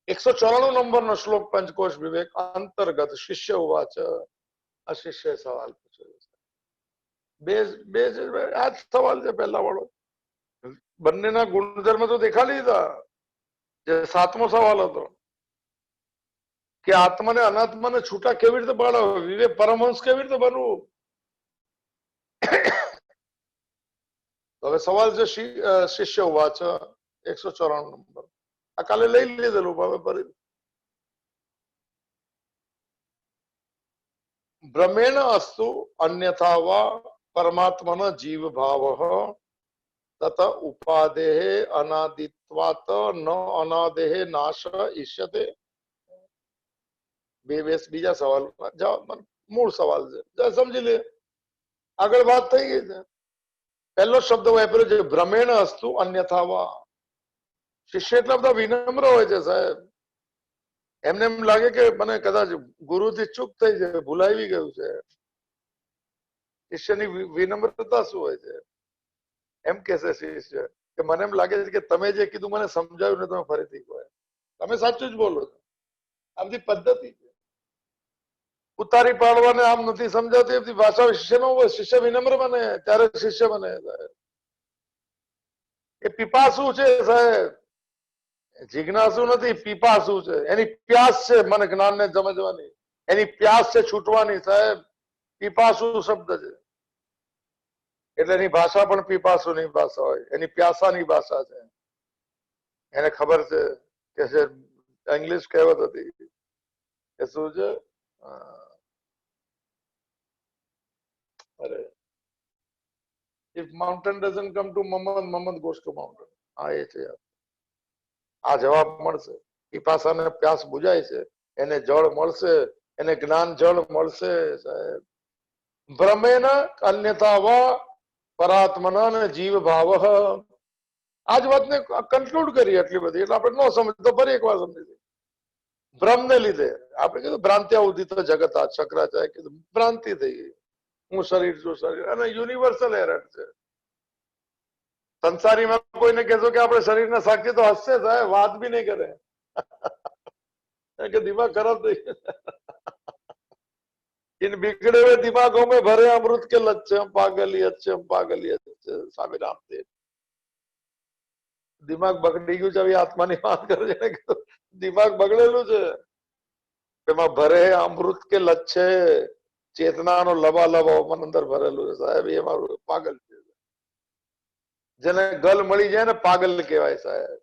194 નંબરનો શ્લોક પંચકોશ વિવેક અંતર્ગત. શિષ્ય ઉવાચ. આ શિષ્ય સવાલ પૂછ્યો છે. બે આ જ સવાલ છે પહેલા વાળો. બંનેના ગુણધર્મ તો દેખા લીધા. જે 7મો સવાલ હતો કે આત્માને અનાત્માને છૂટા કેવી રીતે પાડવા, વિવેક પરમહંસ કેવી રીતે બનવું. હવે સવાલ છે શિષ્ય ઉવાચ 194 નંબર. આ કાલે લઈ લીધેલું. હવે ફરી ભ્રમેણ અસ્તુ અન્યથા વા પરમાત્મન જીવ ભાવ તત ઉપાદેહ અનાદિત્વાત ન અનાદેહ નાશ ઈષ્યતે. બીજા સવાલ જવાબ મૂળ સવાલ છે, સમજી લે. આગળ વાત થઈ ગઈ છે. પહેલો શબ્દ વાપર્યો છે ભ્રમેણ અસ્તુ અન્યથા વા. શિષ્ય એટલા બધા વિનમ્ર હોય છે સાહેબ, એમને એમ લાગે કે મને કદાચ ગુરુથી ચૂક થઈ છે, ભૂલાવી ગયું છે. શિષ્યની વિનમ્રતા શું હોય છે? એમ કેશે શિષ્ય કે મને એમ લાગે છે કે તમે જે કીધું મને સમજાવ્યું ને તમે ફરીથી કહો. તમે સાચું જ બોલો છો. આ બધી પદ્ધતિ છે, ઉતારી પાડવાને આમ નથી સમજાતી બધી ભાષા. શિષ્યનો શિષ્ય વિનમ્ર બને ત્યારે શિષ્ય બને. એ પીપાસુ છે સાહેબ, જિજ્ઞાસુ નથી, પીપાસુ છે. એની પ્યાસ છે મને જ્ઞાનને સમજવાની, એની પ્યાસ છે છૂટવાની સાહેબ. પીપાસુ શબ્દ છે એટલે એની ભાષા પણ પીપાસુની ભાષા હોય, એની પ્યાસાની ભાષા છે. એને ખબર છે કે છે ઇંગ્લિશ કહેવત હતી કે શું છે, અરે if mountain doesn't come to Mamad, Mamad goes to mountain. આ એ છે. આ જવાબ મળશે. પીપાસાને પ્યાસ બુજાય છે, એને જળ મળશે, એને જ્ઞાન જળ મળશે સાહેબ. ભ્રમેન અન્યથા વા પરાત્મના ને જીવ ભાવ. આજ વાતને કન્ક્લુડ કરી એટલી બધી, એટલે આપણે ન સમજ તો ફરી એક વાર સમજી. ભ્રમને લીધે આપણે કીધું ભ્રાંત્યા ઉદિત જગત. આ શંકરાચાર્ય કીધું ભ્રાંતિ થઈ ગઈ, હું શરીર છું શરીર. અને યુનિવર્સલ એરર છે. સંસારીમાં કોઈને કહેશો કે આપણે શરીરના સાક્ષી તો હસશે સાહેબ, વાત બી નહીં કરે કે દિમાગ ખરાબ થઈ इन बिगड़े हुए दिमागों में भरे अमृत के लच्छे हम पागलियत છે, પાગલિયત છે. સ્વામી રામદેવ દિમાગ બગડી ગયું છે, હવે આત્માની વાત કરે છે કે દિમાગ બગડેલું છે, એમાં ભરે અમૃત કે લચ્છે, ચેતનાનો લબાલબ અંદર ભરેલું છે સાહેબ. એ મારું પાગલ છે. જેને ગલ મળી જાય ને પાગલ કહેવાય સાહેબ.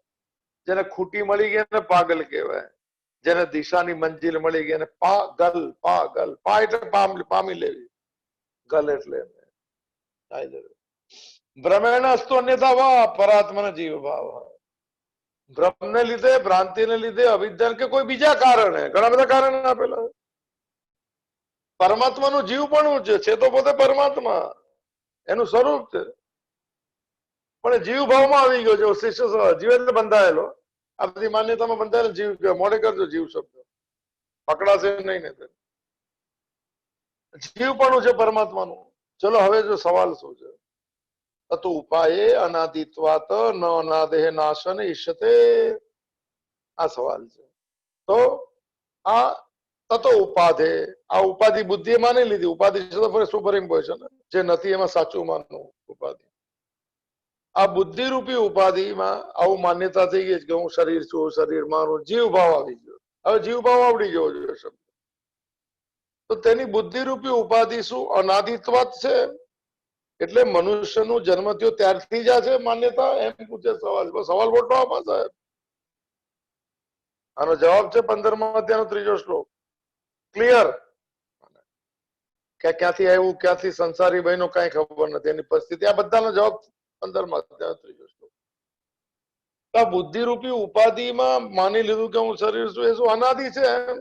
જેને ખૂટી મળી ગઈ ને પાગલ કહેવાય. જેને દિશાની મંજિલ મળી ગઈ ને પાગલ. પાગલ પા એટલે પામી લેવી, ગલ એટલે ભ્રમેણ અસ્તુ અન્યથા વા પરાત્મન જીવ ભાવ. ભ્રમને લીધે, ભ્રાંતિને લીધે, અવિદ્યા કે કોઈ બીજા કારણે, ઘણા બધા કારણે આપેલા. પરમાત્માનું જીવ પણ છે તો પોતે પરમાત્મા, એનું સ્વરૂપ છે. પણ જીવ ભાવમાં આવી ગયો છે. શિષ્ય જીવ એટલે બંધાયેલો. આ બધી માન્યતામાં બંધાયેલો જીવ કે મોડે કરજો જીવ શબ્દ, પકડાશે નહીં ને. જીવ પણ છે પરમાત્માનું. ચલો હવે જો સવાલ શું છે, તો ઉપાયે અનાદિત્વાત ન અનાદેહ નાશન ઈષ્યતે. આ સવાલ છે. તો આ તતો ઉપાધે, આ ઉપાધિ બુદ્ધિએ માની લીધી. ઉપાધિ સુપર ઇમ્પોઝિશન, જે નથી એમાં સાચું માનવું ઉપાધિ. આ બુદ્ધિ રૂપી ઉપાધિમાં આવું માન્યતા થઈ ગઈ કે હું શરીર છું, શરીર માનું. જીવ ભાવ આવી ગયો. હવે જીવ ભાવ આવડી જવો જોઈએ શબ્દ. તો તેની બુદ્ધિ રૂપી ઉપાધિ શું અનાદિત્વાત છે, એટલે મનુષ્યનું જન્મ થયો ત્યારથી જ આ છે માન્યતા. એમ પૂછે સવાલ. સવાલ મોટો આપા સાહેબ. આનો જવાબ છે 15મા અધ્યાયનો 3જો શ્લોક. ક્લિયર. ક્યાંથી આવ્યું, ક્યાંથી સંસારી બહેનો કઈ ખબર નથી, એની પરિસ્થિતિ. આ બધાનો જવાબ 15મા અધ્યાયનો 3જો શ્લોક. આ બુદ્ધિ રૂપી ઉપાધિમાં માની લીધું કે હું શરીર છું. એ શું અનાદિ છે એમ,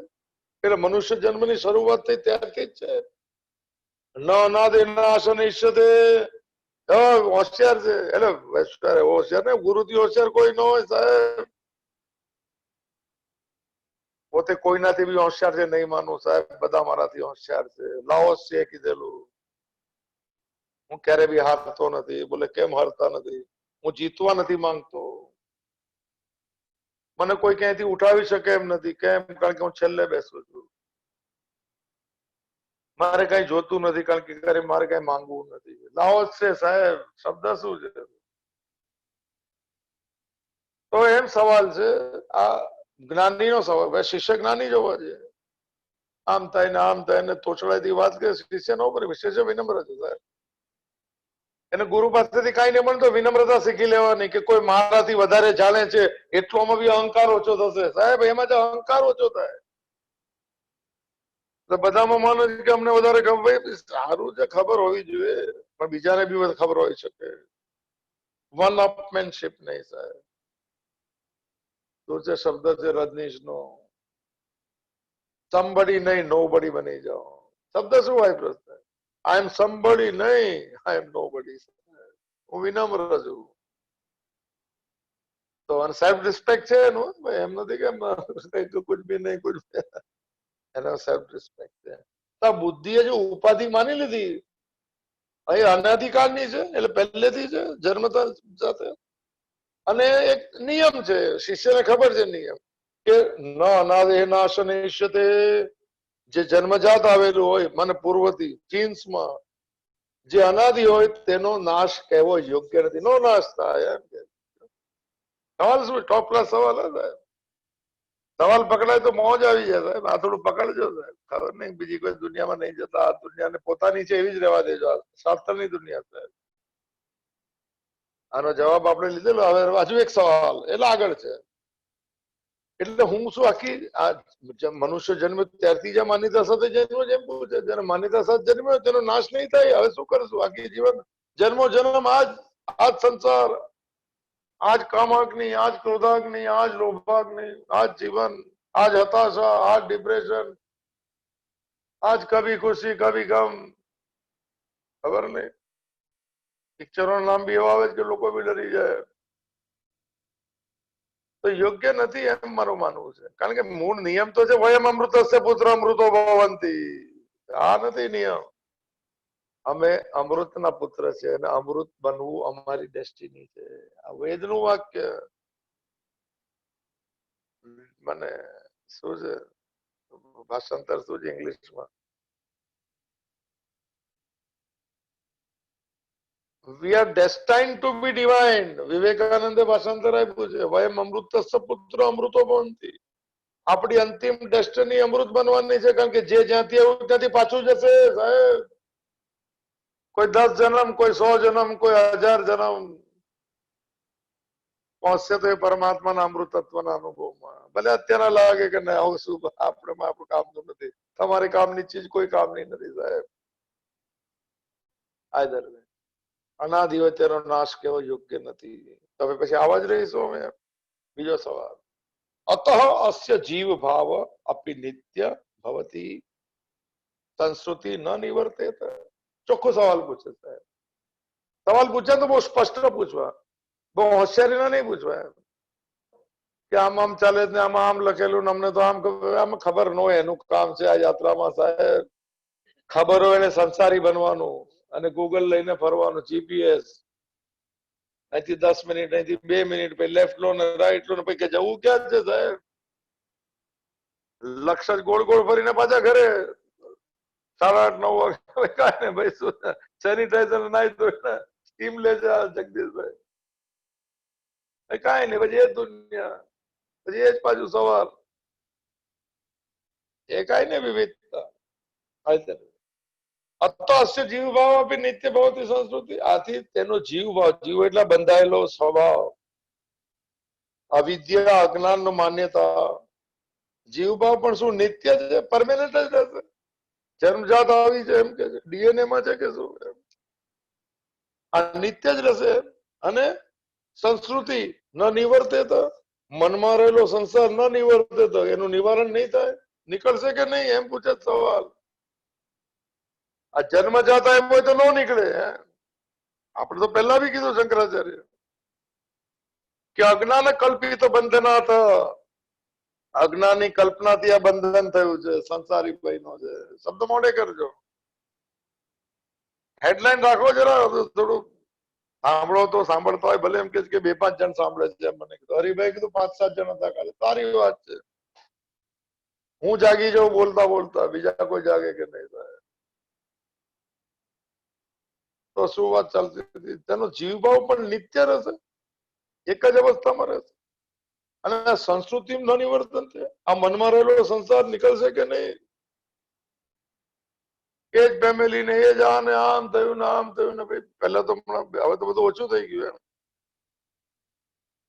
એટલે મનુષ્ય જન્મની શરૂઆત થઈ ત્યારથી જ છે. ન અનાદિ નાશન ઈષ્યતે. હોશિયાર છે એટલે હોશિયાર ને ગુરુથી હોશિયાર કોઈ ન હોય સાહેબ. પોતે કોઈનાથી બી હોશિયાર છે નહીં માનું સાહેબ, બધા મારાથી હોશિયાર છે. લાઓસ છે કીધેલું, હું ક્યારે બી હારતો નથી. બોલે કેમ હારતા નથી? હું જીતવા નથી માંગતો. મને કોઈ ક્યાંયથી ઉઠાવી શકે એમ નથી. કેમ? કારણ કે હું છેલ્લે બેસું છું. મારે કઈ જોતું નથી, કારણ કે મારે કઈ માંગવું નથી. લાઓસ છે સાહેબ. શબ્દ શું છે? તો એમ સવાલ છે આ જ્ઞાનીનો સવાલ. શિષ્ય જ્ઞાની જોવા છે. આમ થાય ને આમ થાય ને તોછડાઈથી વાત કરે. શિષ્ય ન કરે. શિષ્ય વિનમ્ર છે સાહેબ. એને ગુરુ પાસેથી કઈ નહીં મળે તો વિનમ્રતા શીખી લેવાની કે કોઈ મારાથી વધારે જાણે છે એટલોમાં બી અહંકાર ઓછો થશે સાહેબ. એમાં જ અહંકાર ઓછો થાય. બધામાં માનો છે કે અમને વધારે ખબર, ભાઈ સારું છે, ખબર હોવી જોઈએ, પણ બીજાને બી ખબર હોઈ શકે. વન અપમેનશિપ નહીં સાહેબ. તો છે શબ્દ છે રજનીશ નો, સમબડી નહીં નોબડી બની જાઓ. શબ્દ શું હોય પ્રશ્ન? આઈ એમ સમબડી નહીં, આઈ એમ નોબડી. હું વિનમ્ર છું. તો સેલ્ફ રિસ્પેક્ટ છે એનું, એમ નથી કે કુછ ભી નહીં કુછ એનો સેલ્ફ રિસ્પેક્ટ છે. તો બુદ્ધિએ જો ઉપાધિ માની લીધી, અહીં અનાધિકાળની છે, એટલે પહેલેથી છે જન્મતા સાથે. અને એક નિયમ છે, શિષ્યને ખબર છે નિયમ, કે ન અનાદે નાશ નિશ્યતે. જે જન્મજાત આવેલું હોય મને પૂર્વથી જીન્સમાં, જે અનાદિ હોય તેનો નાશ કહેવો યોગ્ય નથી. નો નાશ થાય એમ કે. સવાલ શું? ટોપ ક્લાસ સવાલ સાહેબ. સવાલ પકડાય તો મોજ આવી જાય સાહેબ. આ થોડું પકડજો સાહેબ. ખબર નહીં બીજી કોઈ દુનિયામાં નહીં જતા. આ દુનિયાને પોતાની છે એવી જ રહેવા દેજો. શાસ્ત્રની દુનિયા સાહેબ. આનો જવાબ આપણે લીધેલો. હવે હજુ એક સવાલ, એટલે આગળ છે. એટલે હું શું આખી આ મનુષ્ય જન્મ ત્યારથી જ માન્યતા સાથે જન્મ, જેમ પૂછે જેને માન્યતા સાથે જન્મ્યો તેનો નાશ નહીં થાય. હવે શું કરશું? આખી જીવન જન્મો જન્મ આજ સંસાર, આજ કામાગ્નિ, આજ ક્રોધાગ્નિ, આજ લોભાગ્નિ, આજ જીવન, આજ હતાશા, આજ ડિપ્રેશન, આજ કભી ખુશી કભી ગમ. ખબર નહીં, પિક્ચરો નામ બી એવા આવે કે લોકો બી ડરી જાય. તો યોગ્ય નથી એમ મારું માનવું છે. કારણ કે મૂળ નિયમ તો છે વયમ અમૃતસ્ય પુત્ર અમૃતો ભવંતી. આ નથી નિયમ. અમે અમૃતના પુત્ર છે અને અમૃત બનવું અમારી ડેસ્ટિની છે. આ વેદનું વાક્ય. મને શું છે ભાષાંતર શું છે ઇંગ્લિશમાં? We are destined to be divine. વિવેકાનંદે ભાષાંતર આપ્યું છે, વયમ અમૃતસ્ય પુત્ર અમૃતો ભવંતી. આપણી અંતિમ ડેસ્ટિની અમૃત બનવાની છે. કારણ કે જે જ્યાંથી આવ્યું ત્યાંથી પાછું જશે સાહેબ. કોઈ 10 જન્મ, કોઈ 100 જન્મ, કોઈ 1000 જન્મ પહોંચશે તો એ પરમાત્માના અમૃતત્વના અનુભવમાં. ભલે અત્યારે લાગે કે ના આવું શું આપણું કામનું નથી. તમારી કામની ચીજ કોઈ કામની નથી સાહેબ. આદર અનાદિ હોય તેનો નાશ કેવો યોગ્ય નથી. તમે પછી આવા જ રહીશું અમે. બીજો સવાલ, અતઃ અસ્ય જીવ ભાવ અપી નિત્ય ભવતી સંસ્કૃતિ ન નિવર્તેત. ચોખ્ખો સવાલ પૂછે સાહેબ. સવાલ પૂછ્યા તો બહુ સ્પષ્ટ પૂછવા, બહુ હોશિયારીના નહીં પૂછવા કે આમ આમ ચાલે ને આમાં આમ લખેલું ને અમને તો આમ ખબર ન હોય એનું કામ છે આ યાત્રામાં સાહેબ. ખબર હોય એને સંસારી બનવાનું અને ગૂગલ લઈને ફરવાનું, જીપીએસ. અહીંથી 10 મિનિટ, અહીંથી 2 મિનિટ, પછી લેફ્ટ લો ને રાઈટ લો ને પછી જવું ક્યાં છે સાહેબ? લક્ષ જ ગોળ ગોળ ફરીને પાછા ઘરે 8:30-9 વાગે. કાંઈ ને ભાઈ શું સેનિટાઈઝર નાઈ ધોઈને સ્ટીમ લે છે જગદીશભાઈ. કાંઈ નહીં, પછી એ દુનિયા, પછી એ જ પાછું સવાલ. એ કાંઈ ને વિવિધતા. અસ્ય જીવ ભાવ આપી નિત્ય ભવતી સંસ્કૃતિ. આથી તેનો જીવ ભાવ, જીવ એટલે બંધાયેલો સ્વભાવ, અવિદ્યા અજ્ઞાન નો માન્યતા, જીવ ભાવ પણ શું નિત્ય છે, પરમેનન્ટ જ રહેશે. જન્મજાત આવી છે એમ કે ડીએનએ માં છે કે શું? આ નિત્ય જ રહેશે. અને સંસ્કૃતિ ન નિવર્તે તો, મનમાં રહેલો સંસાર ન નિવર્તે તો એનું નિવારણ નહીં થાય. નીકળશે કે નહીં એમ પૂછે સવાલ. આ જન્મજાત એમ હોય તો ન નીકળે. આપણે તો પહેલા બી કીધું શંકરાચાર્ય કે અજ્ઞાન કલ્પિત બંધનાથ. અજ્ઞાની કલ્પનાથી આ બંધન થયું છે. સંસારી ભાઈ નો છે. શબ્દ મોડે કરજો. હેડલાઈન રાખો જરા. થોડું સાંભળો તો સાંભળતા હોય ભલે એમ કે 2-5 જણ સાંભળે છે. મને હરિભાઈ કીધું 5-7 જણ હતા કાલે. તારી વાત છે. હું જાગી જાઉં બોલતા બોલતા, બીજા કોઈ જાગે કે નહીં થાય તો શું વાત ચાલતી હતી? તેનો જીવભાવ પણ નિત્ય રહેશે, એક જ અવસ્થામાં રહેશે. અને સંસ્કૃતિ ન નિવર્તન છે. આ મનમાં રહેલો સંસાર નીકળશે કે નહીં? એ જ ફેમિલી ને એ જ આને આમ થયું ને આમ થયું ને ભાઈ. પહેલા તો હવે તો બધું ઓછું થઈ ગયું.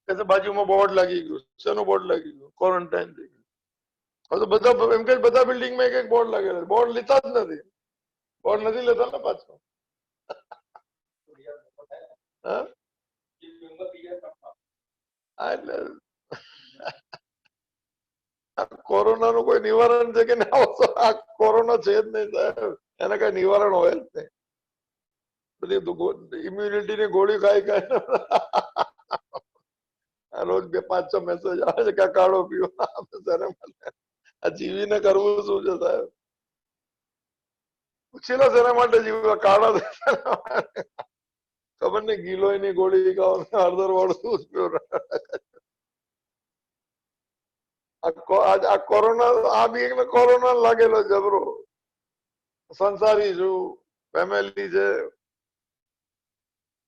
એમ કે બાજુમાં બોર્ડ લાગી ગયું. શેનું બોર્ડ લાગી ગયું? ક્વોરન્ટાઇન થઈ ગયું. હવે તો બધા એમ કે બધા બિલ્ડિંગમાં એક એક બોર્ડ લાગેલા, બોર્ડ લેતા જ નથી, બોર્ડ નથી લેતા ને પાછો. હા એટલે કોરોના નું કોઈ નિવારણ છે કે ના? આ કોરોના છે જ નહીં સાહેબ, એને કઈ નિવારણ હોય જ નહીં. બધી ઇમ્યુનિટી ની ગોળી ખાઈ ખાઈને રોજ 2-5 મેસેજ આવે છે કે કાળો પીવો. આ જીવીને કરવું શું છે સાહેબ? પૂછેલો શેના માટે જીવવા? કાળા ખબર નહીં, ગિલોય ની ગોળી ખાઓ, હળદર વાળું દૂધ પીવો. આ કોરોના, આ બી કોરોના લાગેલો જબરો. સંસારી છું, ફેમિલી છે,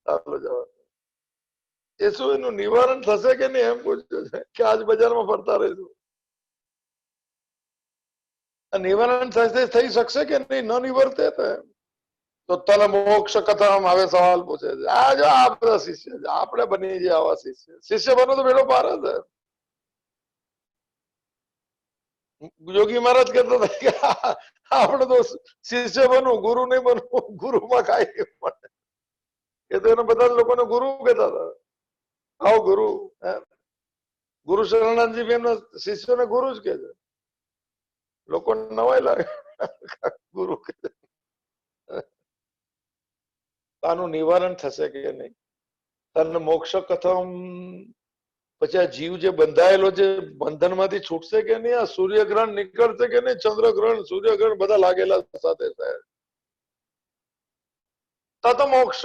આટલો જવાબ. એ શું એનું નિવારણ થશે કે નહીં એમ પૂછ્યું છે કે આજ બજારમાં ફરતા રહીશું? નિવારણ થઈ શકશે કે નહીં? ન નિવર્તે તો તને મોક્ષ કથામાં હવે સવાલ પૂછે છે. આ જો આ બધા શિષ્ય છે, આપણે બની જઈએ આવા શિષ્ય. શિષ્ય બનો તો બેડો પાર છે. યોગી મહારાજ કહેતા હતા કે આપણે તો શિષ્ય બનવું, ગુરુ નહીં બનવું. ગુરુમાં કાંઈ મળે એ તો એને બધા લોકોને ગુરુ કહેતા હતા. આવો ગુરુ, ગુરુ શરણાનંદજી એમના શિષ્યોને ગુરુ જ કે છે. લોકો નવાઈ લાગે ગુરુ કે છે. આનું નિવારણ થશે કે નહીં? તને મોક્ષ કથમ પછી આ જીવ જે બંધાયેલો છે બંધન માંથી છૂટશે કે નહીં? આ સૂર્યગ્રહણ નીકળશે કે નહીં? ચંદ્રગ્રહણ, સૂર્યગ્રહણ બધા લાગેલા સાથે સાહેબ. તત મોક્ષ,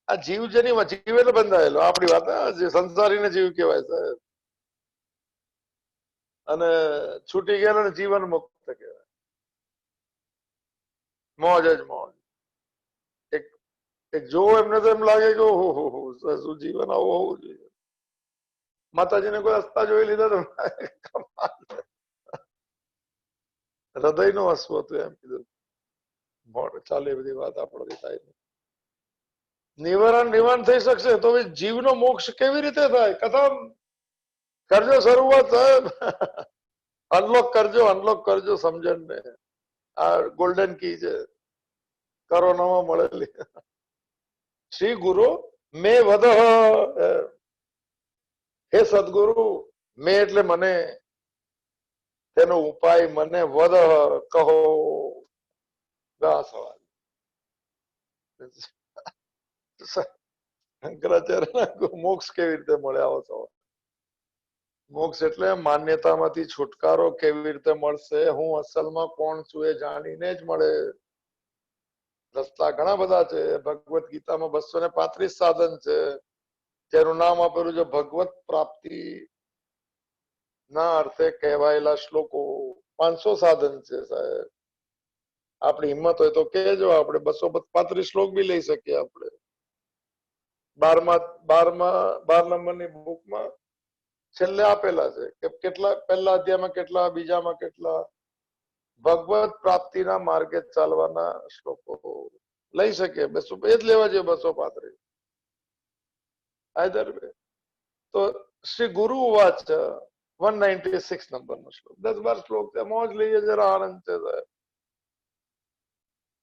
આ જીવ જેની જીવ એટલે બંધાયેલો, આપણી વાત, જે સંસારીને જીવ કહેવાય સાહેબ. અને છૂટી ગયેલો જીવન મુક્ત કહેવાય. મોજ જ મોજ. એક જો એમને તો એમ લાગે કે ઓહો શું જીવન આવું હોવું જોઈએ. માતાજીને કોઈ હસતા જોઈ લીધા તો હૃદય નું હસવું હતું એમ કીધું. ચાલે બધી વાત આપણાથી થાય નહીં. નિવારણ થઈ શકશે તો જીવનો મોક્ષ કેવી રીતે થાય? કથમ કરજો શરૂઆત સાહેબ. અનલોક કરજો સમજણ ને. આ ગોલ્ડન કી છે કોરોનામાં મળેલી. શ્રી ગુરુ મેં વદ, હે સદગુરુ, મેં એટલે મને, તેનો ઉપાય મને, વદ કહો. સવાલ શંકરાચાર્ય મોક્ષ કેવી રીતે મળે? આવો સવાલ. મોક્ષ એટલે માન્યતામાંથી છુટકારો કેવી રીતે મળશે? હું અસલમાં કોણ છું એ જાણીને જ મળે. રસ્તા ઘણા બધા છે. ભગવત ગીતામાં 235 સાધન છે, તેનું નામ આપેલું છે ભગવત પ્રાપ્તિ ના અર્થે કહેવાયેલા શ્લોકો. 500 સાધન છે સાહેબ. આપણી હિંમત હોય તો કહેજો, આપણે 235 શ્લોક બી લઈ શકીએ. આપણે 12 નંબરની બુકમાં છેલ્લે આપેલા છે કે કેટલા, પહેલા અધ્યાયમાં કેટલા, બીજામાં કેટલા. ભગવત પ્રાપ્તિના માર્ગે ચાલવાના શ્લોકો લઈ શકીએ. એ જ લેવા જોઈએ 235. Either way. તો શ્રી ગુરુ વાચ 196 નંબરનો શ્લોક, 10-12 શ્લોક છે. મોજ લઈએ, જરા આનંદ છે સાહેબ.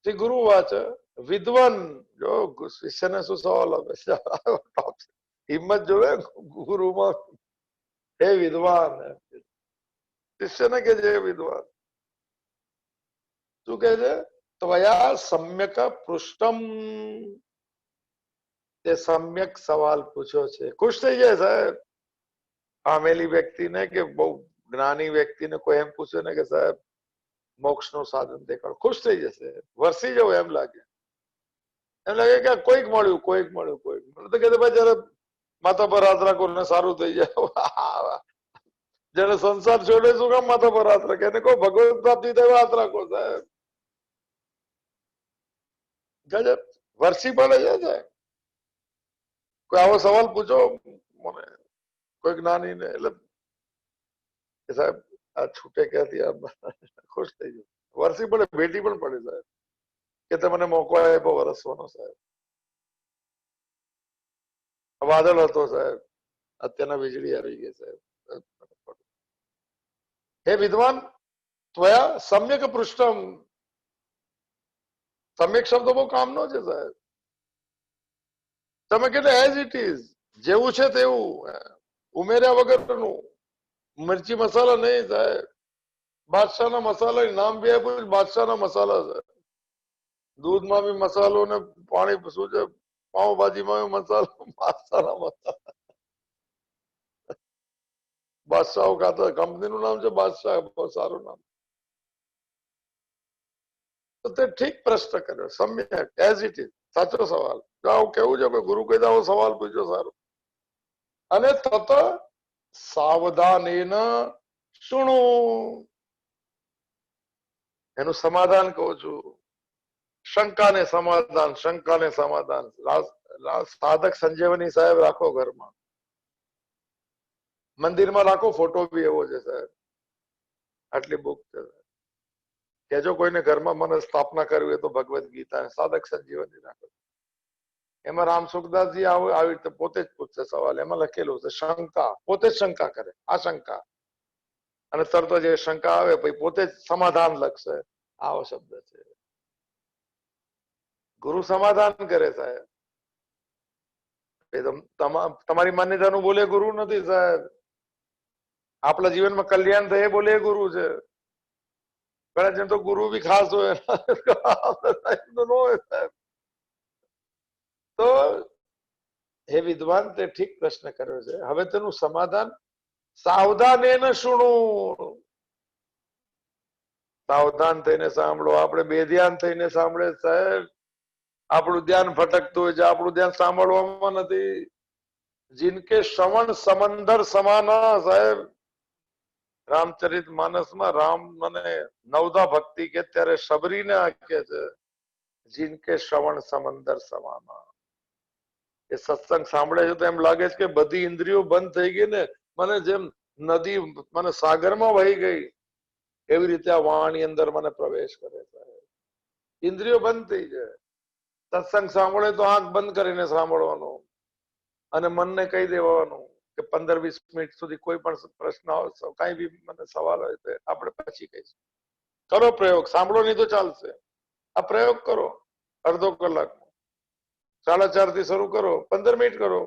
શ્રી ગુરુ વાચ વિદ્વાન, જો શિષ્યને શું સવાલ આપે, હિંમત જોવે ગુરુમાં. હે વિદ્વાન, શિષ્યને કે છે વિદ્વાન. શું કે છે? ત્વયા સમ્યક પૃષ્ઠમ, તે સમ્યક સવાલ પૂછ્યો છે. ખુશ થઈ જાય સાહેબ આમેલી વ્યક્તિને, કે બહુ જ્ઞાની વ્યક્તિને કોઈ એમ પૂછે ને કે સાહેબ મોક્ષ નું સાધન દેખાડો, ખુશ થઈ જશે, વરસી જવું એમ લાગે. એમ લાગે કે કોઈક મળ્યું તો કે ભાઈ જયારે માથા પર હાથ રાખો ને સારું થઈ જાય. જયારે સંસાર છોડે શું કામ માથા પર હાથ રાખે? એને કહો ભગવત પ્રાપ્તિ થાય હાથ રાખો સાહેબ. ગજબ વરસી પડે છે. કોઈ આવો સવાલ પૂછો મને, કોઈ જ્ઞાની ને, એટલે સાહેબ આ છૂટે ક્યાંથી? ખુશ થઈ ગયું, વરસી પડે, ભેટી પણ પડે સાહેબ કે તમને મોકો આપ્યો વરસવાનો સાહેબ. વાદળ હતો સાહેબ, અત્યારના વીજળી આવી ગઈ સાહેબ. હે વિદ્વાન ત્વયા સમ્યક પૃષ્ઠમ. સમ્યક શબ્દ બહુ કામનો છે સાહેબ. તમે કેટલે એઝ ઇટ ઇઝ, જેવું છે તેવું, ઉમેર્યા વગરનું. મિર્ચી મસાલા નહીં સાહેબ. બાદશાહના મસાલા નામ બી આપ્યું બાદશાહના મસાલા છે. દૂધમાં બી મસાલો ને પાણી શું છે, પાવભાજીમાં બી મસાલો, બાદશાહના મસાલા. બાદશાહ ખાતા કંપનીનું નામ છે બાદશાહ, બહુ સારું નામ. તો તે ઠીક પ્રશ્ન કર્યો, સમ્યક એઝ ઇટ ઇઝ, સાચો સવાલ. આવું કેવું છે ગુરુ કહી આવો સવાલ પૂછ્યો સારો. અને તત સાવધાનેન શુણુ, એનું સમાધાન કહું છું. શંકાને સમાધાન, શંકાને સમાધાન. સાધક સંજીવની સાહેબ રાખો ઘરમાં, મંદિરમાં રાખો, ફોટો બી એવો છે સાહેબ. આટલી બુક છે. કેજો કોઈને ઘરમાં મને સ્થાપના કરવી હોય તો ભગવદ ગીતા સાધક સંજીવની રાખો. એમાં રામ સુખદાસજી આવી રીતે પોતે જ પૂછશે સવાલ. એમાં લખેલું છે શંકા, પોતે જ શંકા કરે, આશંકા. અને તરત જ એ શંકા આવે પછી પોતે જ સમાધાન લખશે. આવો શબ્દ છે. ગુરુ સમાધાન કરે સાહેબ. તમારી માન્યતાનું બોલે ગુરુ નથી સાહેબ. આપણા જીવનમાં કલ્યાણ થાય બોલે ગુરુ છે. ઘણા જણ તો ગુરુ બી ખાસ હોય તો હે વિદ્વાન તે ઠીક પ્રશ્ન કર્યો છે. હવે તેનું સમાધાન સાવધાનેન શુણુ, સાવધાન થઈને સાંભળો. આપણે બેધ્યાન થઈને સાંભળે સાહેબ. આપણું ધ્યાન ભટકતું હોય છે, આપણું ધ્યાન સાંભળવામાં નથી. જિનકે શ્રવણ સમંદર સમાના સાહેબ. રામચરિત માનસમાં રામ મને નવદા ભક્તિ કે ત્યારે શબરીને આંકે છે જિનકે શ્રવણ સમંદર સમાના. એ સત્સંગ સાંભળે છે તો એમ લાગે છે કે બધી ઇન્દ્રિયો બંધ થઈ ગઈ ને, મને જેમ નદી મને સાગરમાં વહી ગઈ એવી રીતે આ વાણી અંદર મને પ્રવેશ કરે છે. ઇન્દ્રિયો બંધ થઈ જાય. સત્સંગ સાંભળે તો આંખ બંધ કરીને સાંભળવાનું અને મનને કહી દેવાનું કે 15-20 મિનિટ સુધી કોઈ પણ પ્રશ્ન હોય, કઈ બી મને સવાલ હોય તો આપણે પછી કહીશું. કરો પ્રયોગ, સાંભળો નહીં તો ચાલશે. આ પ્રયોગ કરો અડધો કલાકમાં. 4:30 થી શરૂ કરો, 15 મિનિટ કરો.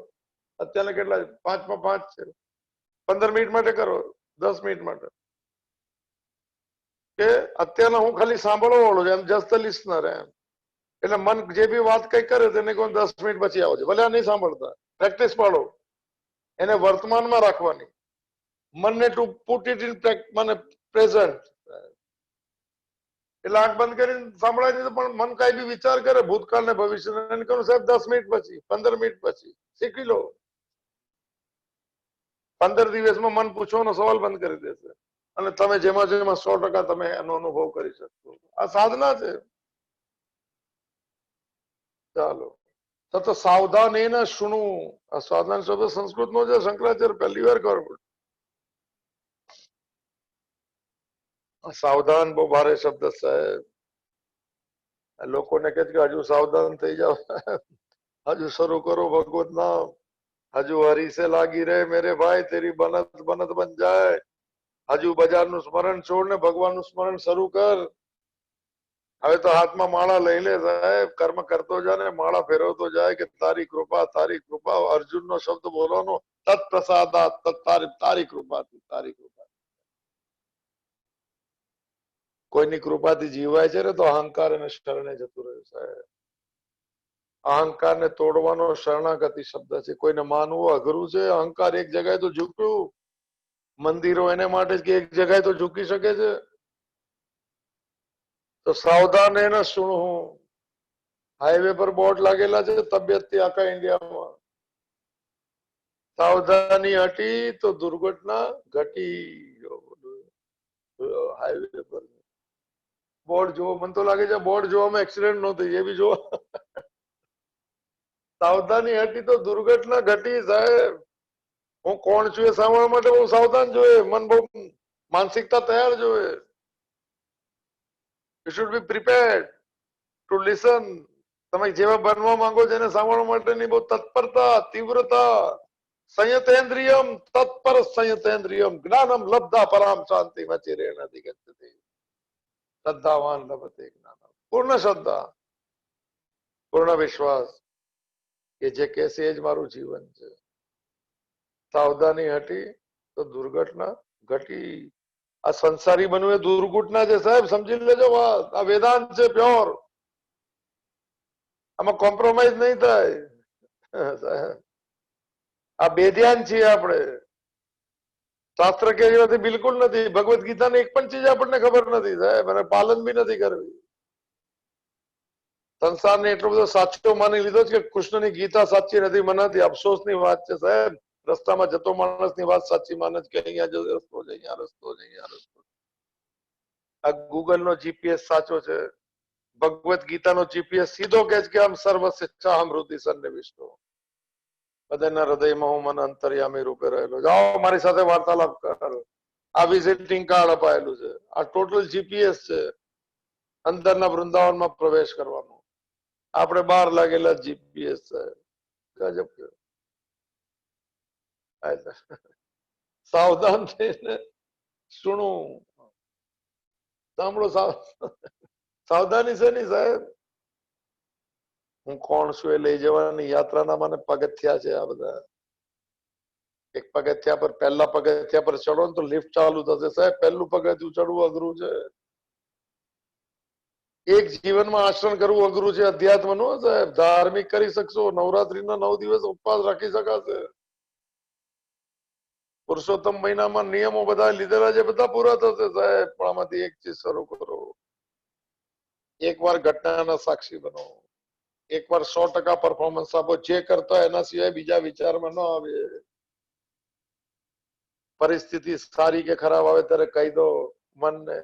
અત્યારે કેટલા 5 છે, 15 મિનિટ માટે કરો, 10 મિનિટ માટે. કે અત્યારના હું ખાલી સાંભળવા વાળો છું, એમ જસ્ટ ધ લિસનર એમ. એટલે મન જે બી વાત કઈ કરે તેને કહું 10 મિનિટ પછી આવજો, ભલે આ નહીં સાંભળતા. પ્રેક્ટિસ પાડો, એને વર્તમાનમાં રાખવાની. મનને ટુ પુટ ઇટ ઇન મને પ્રેઝન્ટ. એટલે આંખ બંધ કરીને સાંભળાય નહીં પણ મન કઈ બી વિચાર કરે ભૂતકાળ ને ભવિષ્ય, એને કહું સાહેબ 10 મિનિટ પછી, 15 મિનિટ પછી શીખી લો. 15 દિવસમાં મન પૂછવાનો સવાલ બંધ કરી દેશે અને તમે જેમાં 100% તમે એનો અનુભવ કરી શકશો. આ સાધના છે. ચાલો તો સાવધાનેન શુણુ. આ સાવધાન શબ્દ સંસ્કૃત નો છે, શંકરાચાર્ય પહેલી વાર ખબર. સાવધાન બહુ ભારે શબ્દ સાહેબ. લોકોને કહે કે હજુ સાવધાન થઈ જાઓ, હજુ શરૂ કરો ભગવત નામ, હજુ હરી સે લાગી રહે મેરે ભાઈ, તેરી બનત બનત બન જાય. હજુ બજારનું સ્મરણ છોડ ને ભગવાનનું સ્મરણ શરૂ કર. હવે તો હાથમાં માળા લઈ લે સાહેબ, કર્મ કરતો જાય ને માળા ફેરવતો જાય કે તારી કૃપા, તારી કૃપા. અર્જુનનો શબ્દ બોલવાનો તત્પ્રસાદાત, તારી કૃપાથી, તારી કૃપા. કોઈની કૃપાથી જીવાય છે ને તો અહંકાર અને શરણે જતું રહ્યું સાહેબ. અહંકારને તોડવાનો શરણાગતિ શબ્દ છે. કોઈને માનવું અઘરું છે. અહંકાર એક જગ્યાએ તો ઝૂક્યું. મંદિરો એને માટે કે એક જગ્યાએ તો ઝૂકી શકે છે. તો સાવધાન એને શું, હાઈવે પર બોર્ડ લાગેલા છે તબિયતથી આખા ઇન્ડિયામાં. સાવધાની હટી તો દુર્ઘટના ઘટી. હાઈવે પર બોર્ડ જોવો, મને તો લાગે છે બોર્ડ જોવામાં એક્સિડન્ટ નો થઈ, એ બી જોવો. સાવધાની હટી તો દુર્ઘટના ઘટી સાહેબ. હું કોણ છું એ સાંભળવા માટે બહુ સાવધાન જોઈએ. મન બહુ માનસિકતા તૈયાર જોઈએ. You should be prepared to listen. તમે જેવા બનવા માંગો છો એને સાંભળવા માટેની બહુ તત્પરતા, તીવ્રતા, संयतेन्द्रियम तत्पर संयतेन्द्रियम ज्ञानम लब्धा पराम शांति मचिरेण अधिगच्छति श्रद्धावान लभते ज्ञानम। पूर्ण श्रद्धा, पूर्ण विश्वास કે જે કેસે જ મારું જીવન છે, સાવધાની હટી તો દુર્ઘટના ઘટી। આ સંસારી બનવું એ દુર્ઘટના છે સાહેબ, સમજી લેજો વાત। આ વેદાંત છે પ્યોર, આમાં કોમ્પ્રોમાઇઝ નહીં થાય। આ બેધ્યાન છીએ આપણે, શાસ્ત્ર કે નથી, બિલકુલ નથી। ભગવદ ગીતાની એક પણ ચીજ આપણને ખબર નથી સાહેબ, અને પાલન બી નથી કરવી। સંસારને એટલો બધો સાચો માની લીધો છે કે કૃષ્ણની ગીતા સાચી નથી મનાતી। અફસોસની વાત છે સાહેબ, રસ્તામાં જતો માણસની વાત સાચી માને છે કે અહીંયા જો રસ્તો છે, અહીંયા રસ્તો છે, અહીંયા રસ્તો છે। આ ગૂગલ નો જીપીએસ સાચો છે, ભગવદ ગીતાનો જીપીએસ સીધો કહે છે કે આમ સર્વ શિક્ષા હૃદય સન્નિવિષ્ટો, બધાના હૃદયમાં હું મન અંતર્યામી રૂપે રહેલો। જાઓ મારી સાથે વાર્તાલાપ કરો। આ વિઝિટિંગ કાર્ડ અપાયેલું છે, આ ટોટલ જીપીએસ છે અંદરના વૃંદાવનમાં પ્રવેશ કરવાનો। આપણે બહાર લાગેલા જીપીએસ છે। ગજબ કહેવાય। સાવધાન થઈને સુણું, સાંભળો। સાવધાની છે ની સાહેબ, હું કોણ છું એ લઈ જવાની યાત્રાના મને પગથિયા છે આ બધા। એક પગથિયા પર, પહેલા પગથિયા પર ચડો ને તો લિફ્ટ ચાલુ થશે સાહેબ, પહેલું પગથિયું ચડવું અઘરું છે। એક જીવનમાં આચરણ કરવું અઘરું છે અધ્યાત્મ નું સાહેબ। ધાર્મિક કરી શકશો, નવરાત્રીના 9 દિવસ ઉપવાસ રાખી શકાશે, પુરુષોત્તમ મહિનામાં નિયમો બધા લીધેલા છે બધા પૂરા થશે સાહેબ। પણ આમાંથી એક ચીજ શરૂ કરો, એકવાર ઘટનાના સાક્ષી બનો, એકવાર 100% પરફોર્મન્સ આપો। જે કરતો એના સિવાય બીજા વિચારમાં ન આવે। પરિસ્થિતિ સારી કે ખરાબ આવે ત્યારે કહી દો મનને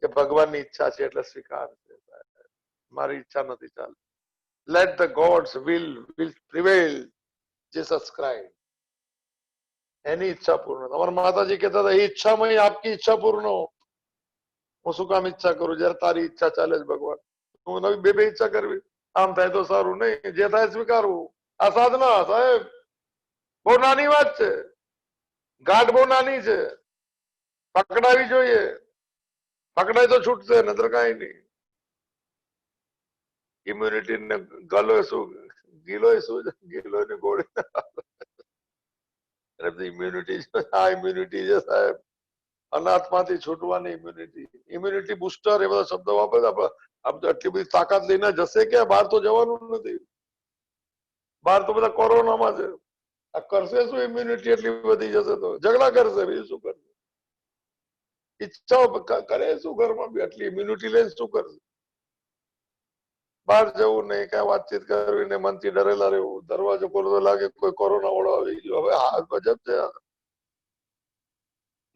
કે ભગવાનની ઈચ્છા છે એટલે સ્વીકાર છે, મારી ઈચ્છા નથી ચાલતી। Let the God's will prevail, Jesus Christ, એની ઈચ્છા પૂર્ણ। અમારા માતાજી કહેતા હતા ઈચ્છામાં આપકી ઈચ્છા પૂર્ણ હો। હું શું કામ ઈચ્છા કરું જયારે તારી ઈચ્છા ચાલે છે ભગવાન? હું નવી બે ઈચ્છા કરવી, આમ થાય તો સારું, નહીં જે થાય સ્વીકારવું। આ સાધના સાહેબ બહુ નાની વાત છે, ગાંઠ બહુ નાની છે, પકડાવી જોઈએ। પકડાય તો છૂટશે, નતર કઈ નહીં। ઇમ્યુનિટી ને ગલો શું, ગીલો શું, ગીલો ની ગોળી ઇમ્યુનિટી, આ ઇમ્યુનિટી છે સાહેબ, અનાથમાંથી છૂટવાની ઇમ્યુનિટી। ઇમ્યુનિટી બુસ્ટર એ બધા શબ્દો વાપરે, આમ તો આટલી બધી તાકાત લઈને જશે કે બહાર તો જવાનું નથી, બહાર તો બધા કોરોનામાં છે। આ કરશે શું? ઇમ્યુનિટી એટલી વધી જશે તો ઝઘડા કરશે, બીજું શું કરશે? ઈચ્છાઓ કરે શું? ઘરમાં બી આટલી ઇમ્યુનિટી લઈને શું કરશે? બહાર જવું નહીં, કઈ વાતચીત કરવી નહીં, મનથી ડરેલા રહેવું। દરવાજો ખોલો તો લાગે કોઈ કોરોના વાળો આવી ગયો। હવે આ ગજબ છે।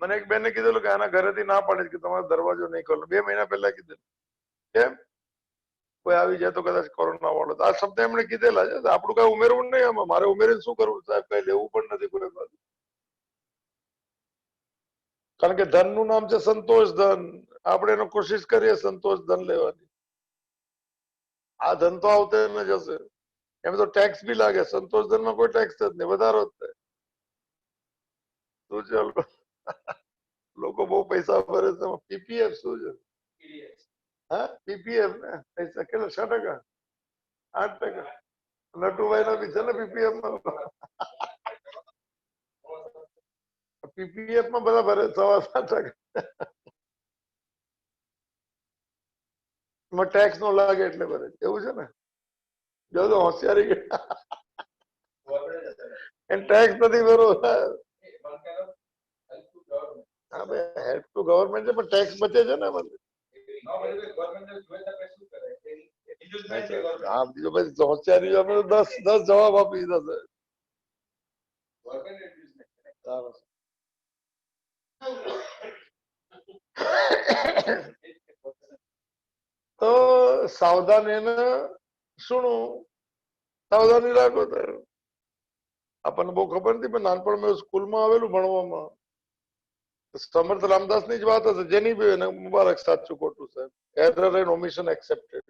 મને એક બેને કીધેલું કે આના ઘરેથી ના પાડે કે તમારો દરવાજો નહીં ખોલો, 2 મહિના પહેલા કીધેલું। કેમ? કોઈ આવી જાય તો કદાચ કોરોના વાળો, આ શબ્દ એમણે કીધેલા છે। આપણું કઈ ઉમેરવું નહીં આમાં, મારે ઉમેરીને શું કરવું સાહેબ? કઈ લેવું પણ નથી કોઈ બાજુ, કારણ કે ધન નું નામ છે સંતોષ ધન। આપણે એનો કોશિશ કરીએ સંતોષ ધન લેવાની, આ ધન તો આવતે ને જશે। એમ તો ટેક્સ બી લાગે, સંતોષ ધન માં કોઈ ટેક્સ જ નહીં, વધારો જ થાય। શું છે લોકો બહુ પૈસા ભરે છે। પીપીએફ શું છે? હા પીપીએફ ને પૈસા કેટલા? 6%, 8%? નટુભાઈ નો બી છે ને પીપીએફ માં, પીપીએફ માં બધા ભરે 7.5%। એમાં ટેક્સ નો લાગે એટલે ભરે, એવું છે ને? જો તો હોશિયારી ટેક્સ નથી ભરવો। હેલ્પ ટુ ગવર્મેન્ટ છે પણ ટેક્સ બચે છે ને એમાં। હા બીજો પછી હોશિયારી આપણે 10 જવાબ આપી દીધા છે। તો સાવધાની સુણું, સાવધાની રાખો। આપણને બહુ ખબર નથી પણ નાનપણમાં સ્કૂલમાં આવેલું ભણવામાં, સમર્થ રામદાસ ની જ વાત હશે, જેની બી એને મુબારક, સાચું ખોટું સાહેબ, એરર એન્ડ ઓમિશન એક્સેપ્ટેડ।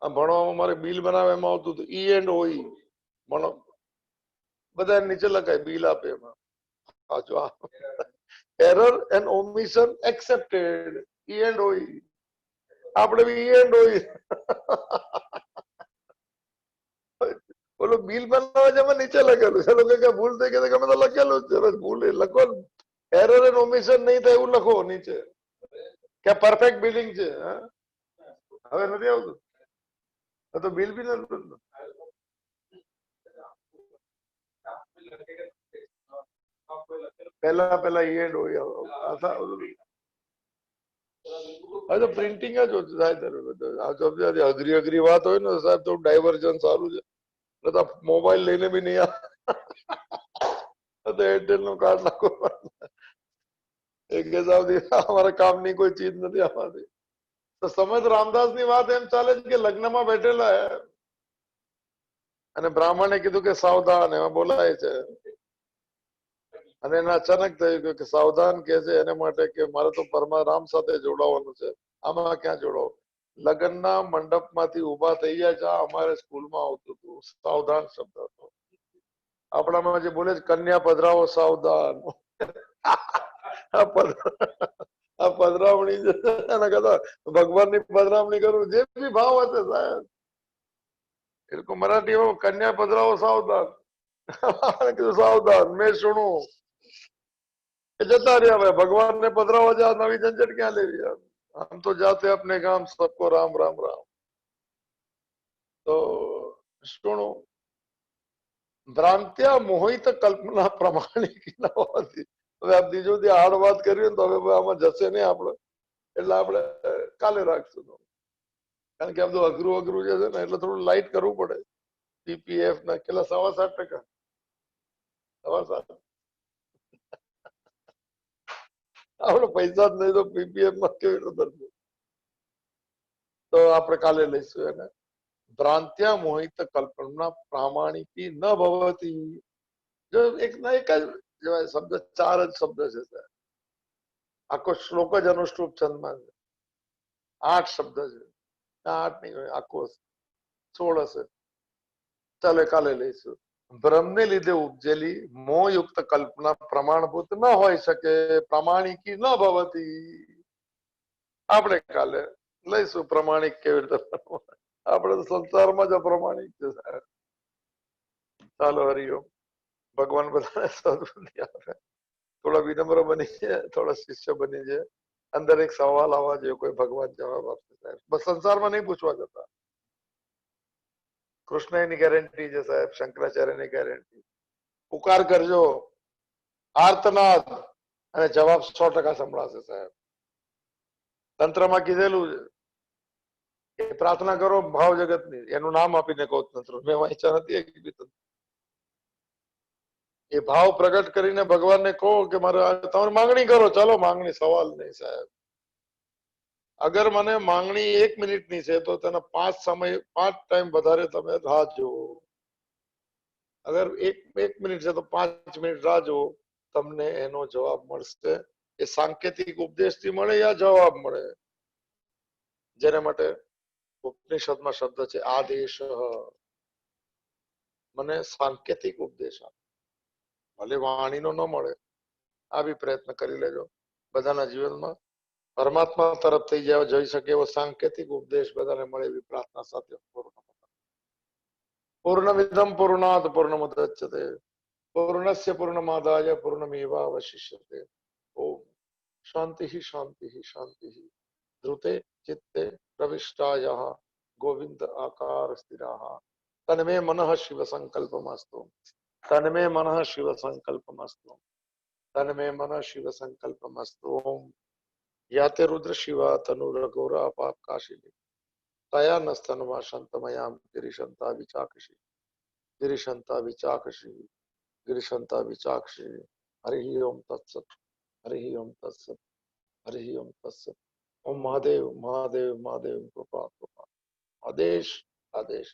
આ ભણવામાં મારે બિલ બનાવે એમાં આવતું હતું ઈ એન્ડ ઓઈ, બધા નીચે લખાય બિલ આપે એમાં આ જો error and omission excepted E and OE આપણે બી ઈ એન્ડ ઓઈ બોલો બિલ બનાવવા છે એમાં નીચે લખેલું છે લોકો કે ભૂલ થઈ ગઈ કે અમે તો લખેલું જ છે બસ ભૂલ લખો એરર એન્ડ ઓમિશન નહીં થાય એવું લખો નીચે કે પરફેક્ટ બિલિંગ છે હવે નથી આવતું તો બિલ બી નથી પેલા ઈ એન્ડ ઓઈ હવે તો પ્રિન્ટિંગ જ ઓછું થાય અઘરી વાત હોય ને સાહેબ તો ડાયવર્જન સારું છે તો મોબાઈલ લઈને બી નહીં આવે એરટેલ નું કાર્ડ નાખો એક અમારા કામની કોઈ ચીજ નથી આમાંથી તો સમજ રામદાસ ની વાત એમ ચાલે છે કે લગ્નમાં બેઠેલા હે અને બ્રાહ્મણે કીધું કે સાવધાન એમાં બોલાય છે અને એને અચાનક થયું કે સાવધાન કે છે એને માટે કે મારે તો પરમારામ સાથે જોડાવાનું છે આમાં ક્યાં જોડાવ લગ્નના મંડપમાંથી ઉભા થઈ ગયા છે અમારે સ્કૂલમાં આવતું હતું સાવધાન શબ્દ હતો આપણામાં જે બોલે છે કન્યા પધરાવો સાવધાન આ પધરામણી એના કરતા ભગવાનની પધરામણી કરું જે બી ભાવ હશે સાહેબ એ લોકો મરાઠીમાં કન્યા પધરાવો સાવધાન કીધું સાવધાન મેં સુણું એ જતા રહ્યા ભાઈ ભગવાન ને પધરાવા જા નવી ઝંઝટ ક્યાં લેવી हम तो जाते अपने काम सबको राम राम राम तो सुनो ભ્રાંત્યા મોહિત કલ્પના પ્રમાણિક ન હોવાથી હવે આ બીજું હાર્ડ વાત કરી તો હવે આમાં જશે નહીં આપણે એટલે આપણે કાલે રાખશું કારણ કે આમ તો અઘરું છે ને એટલે થોડું લાઇટ કરવું પડે પીપીએફ ના કેટલા 7.5% 7.5 આપણે પૈસા જ નહીં તો પીપીએફ માં કેવી રીતે ભરવું તો આપણે કાલે લઈશું એને ભ્રાંત્યા મોહિત કલ્પના પ્રામાણિકી ન ભવતી જો એક ના એક જ શબ્દ 4 જ શબ્દ છે આખો શ્લોક જ અનુષ્ટુપ છંદમાં છે 8 શબ્દ છે 8 નહીં હોય આખો 16 હશે ચાલે કાલે લઈશું ભ્રમને લીધે ઉપજેલી મોહયુક્ત કલ્પના પ્રમાણભૂત ન હોઈ શકે પ્રામાણિકી ન ભવતી આપણે કાલે લઈશું પ્રમાણિક કેવી રીતે આપણે તો સંસારમાં જ અપ્રમાણિક છે ચાલો હરિઓમ ભગવાન બધાને સદબુદ્ધિ આપે થોડા વિનમ્ર બની છે થોડા શિષ્ય બની છે અંદર એક સવાલ આવવા જોઈએ કોઈ ભગવાન જવાબ આપશે સાહેબ બસ સંસારમાં નહીં પૂછવા જતા કૃષ્ણની ગેરંટી છે સાહેબ શંકરાચાર્યની ગેરંટી પુકાર કરજો આર્તનાદ અને જવાબ 100% સંભળાશે સાહેબ તંત્રમાં કીધેલું છે કે પ્રાર્થના કરો ભાવ જગતની એનું નામ આપીને કહું તંત્ર મેં વાંચ્યા નથી એ ભાવ પ્રગટ કરીને ભગવાનને કહો કે મારે તમારી માંગણી કરો ચાલો માંગણી સવાલ નહીં સાહેબ અગર મને માંગણી 1 મિનિટની છે તો તેના 5 ટાઈમ વધારે તમે રાહ જુઓ અગર એક મિનિટ છે તો 5 મિનિટ રાહ જુઓ તમને એનો જવાબ મળશે એ સાંકેતિક ઉપદેશથી મળે યા જવાબ મળે જેના માટે ઉપનિષદમાં શબ્દ છે આદેશ મને સાંકેતિક ઉપદેશ ભલે વાણીનો ન મળે આ બી પ્રયત્ન કરી લેજો બધાના જીવનમાં પરમાત્મા તરફ થઈ જઈ શકે એવો સાંકેતિક ઉપદેશ બધાને મળે એવી પ્રાર્થના સાથે પૂર્ણમિદમ પૂર્ણાત પૂર્ણમુદચ્યતે પૂર્ણસ્ય પૂર્ણમાદાય પૂર્ણમેવાવશિષ્યતે ઓમ શાંતિ શાંતિ શાંતિ ધૃતે ચિત્તે પ્રવિષ્ટાયઃ ગોવિંદ આકાર સ્થિરાઃ તન્મે મનઃ શિવ સંકલ્પમસ્તુ તન્મે મનઃ શિવ સંકલ્પમસ્તુ તન્મે મનઃ શિવ સંકલ્પમસ્તુ ઓમ યાતે રુદ્ર શિવા તનુર ગૌરા પાપ કાશિની તયા નસ્તનમાં શંતમયામ ગિરિશંતા વિચાક્ષી ગિરિશંતા વિચાક્ષી ગિરિશંતા વિચાક્ષી હરિ ઓમ તત્સત હરિ ઓમ તત્સત હરિ ઓમ તત્સત ઓમ મહાદેવ મહાદેવ મહાદેવ કૃપા કૃપા આદેશ આદેશ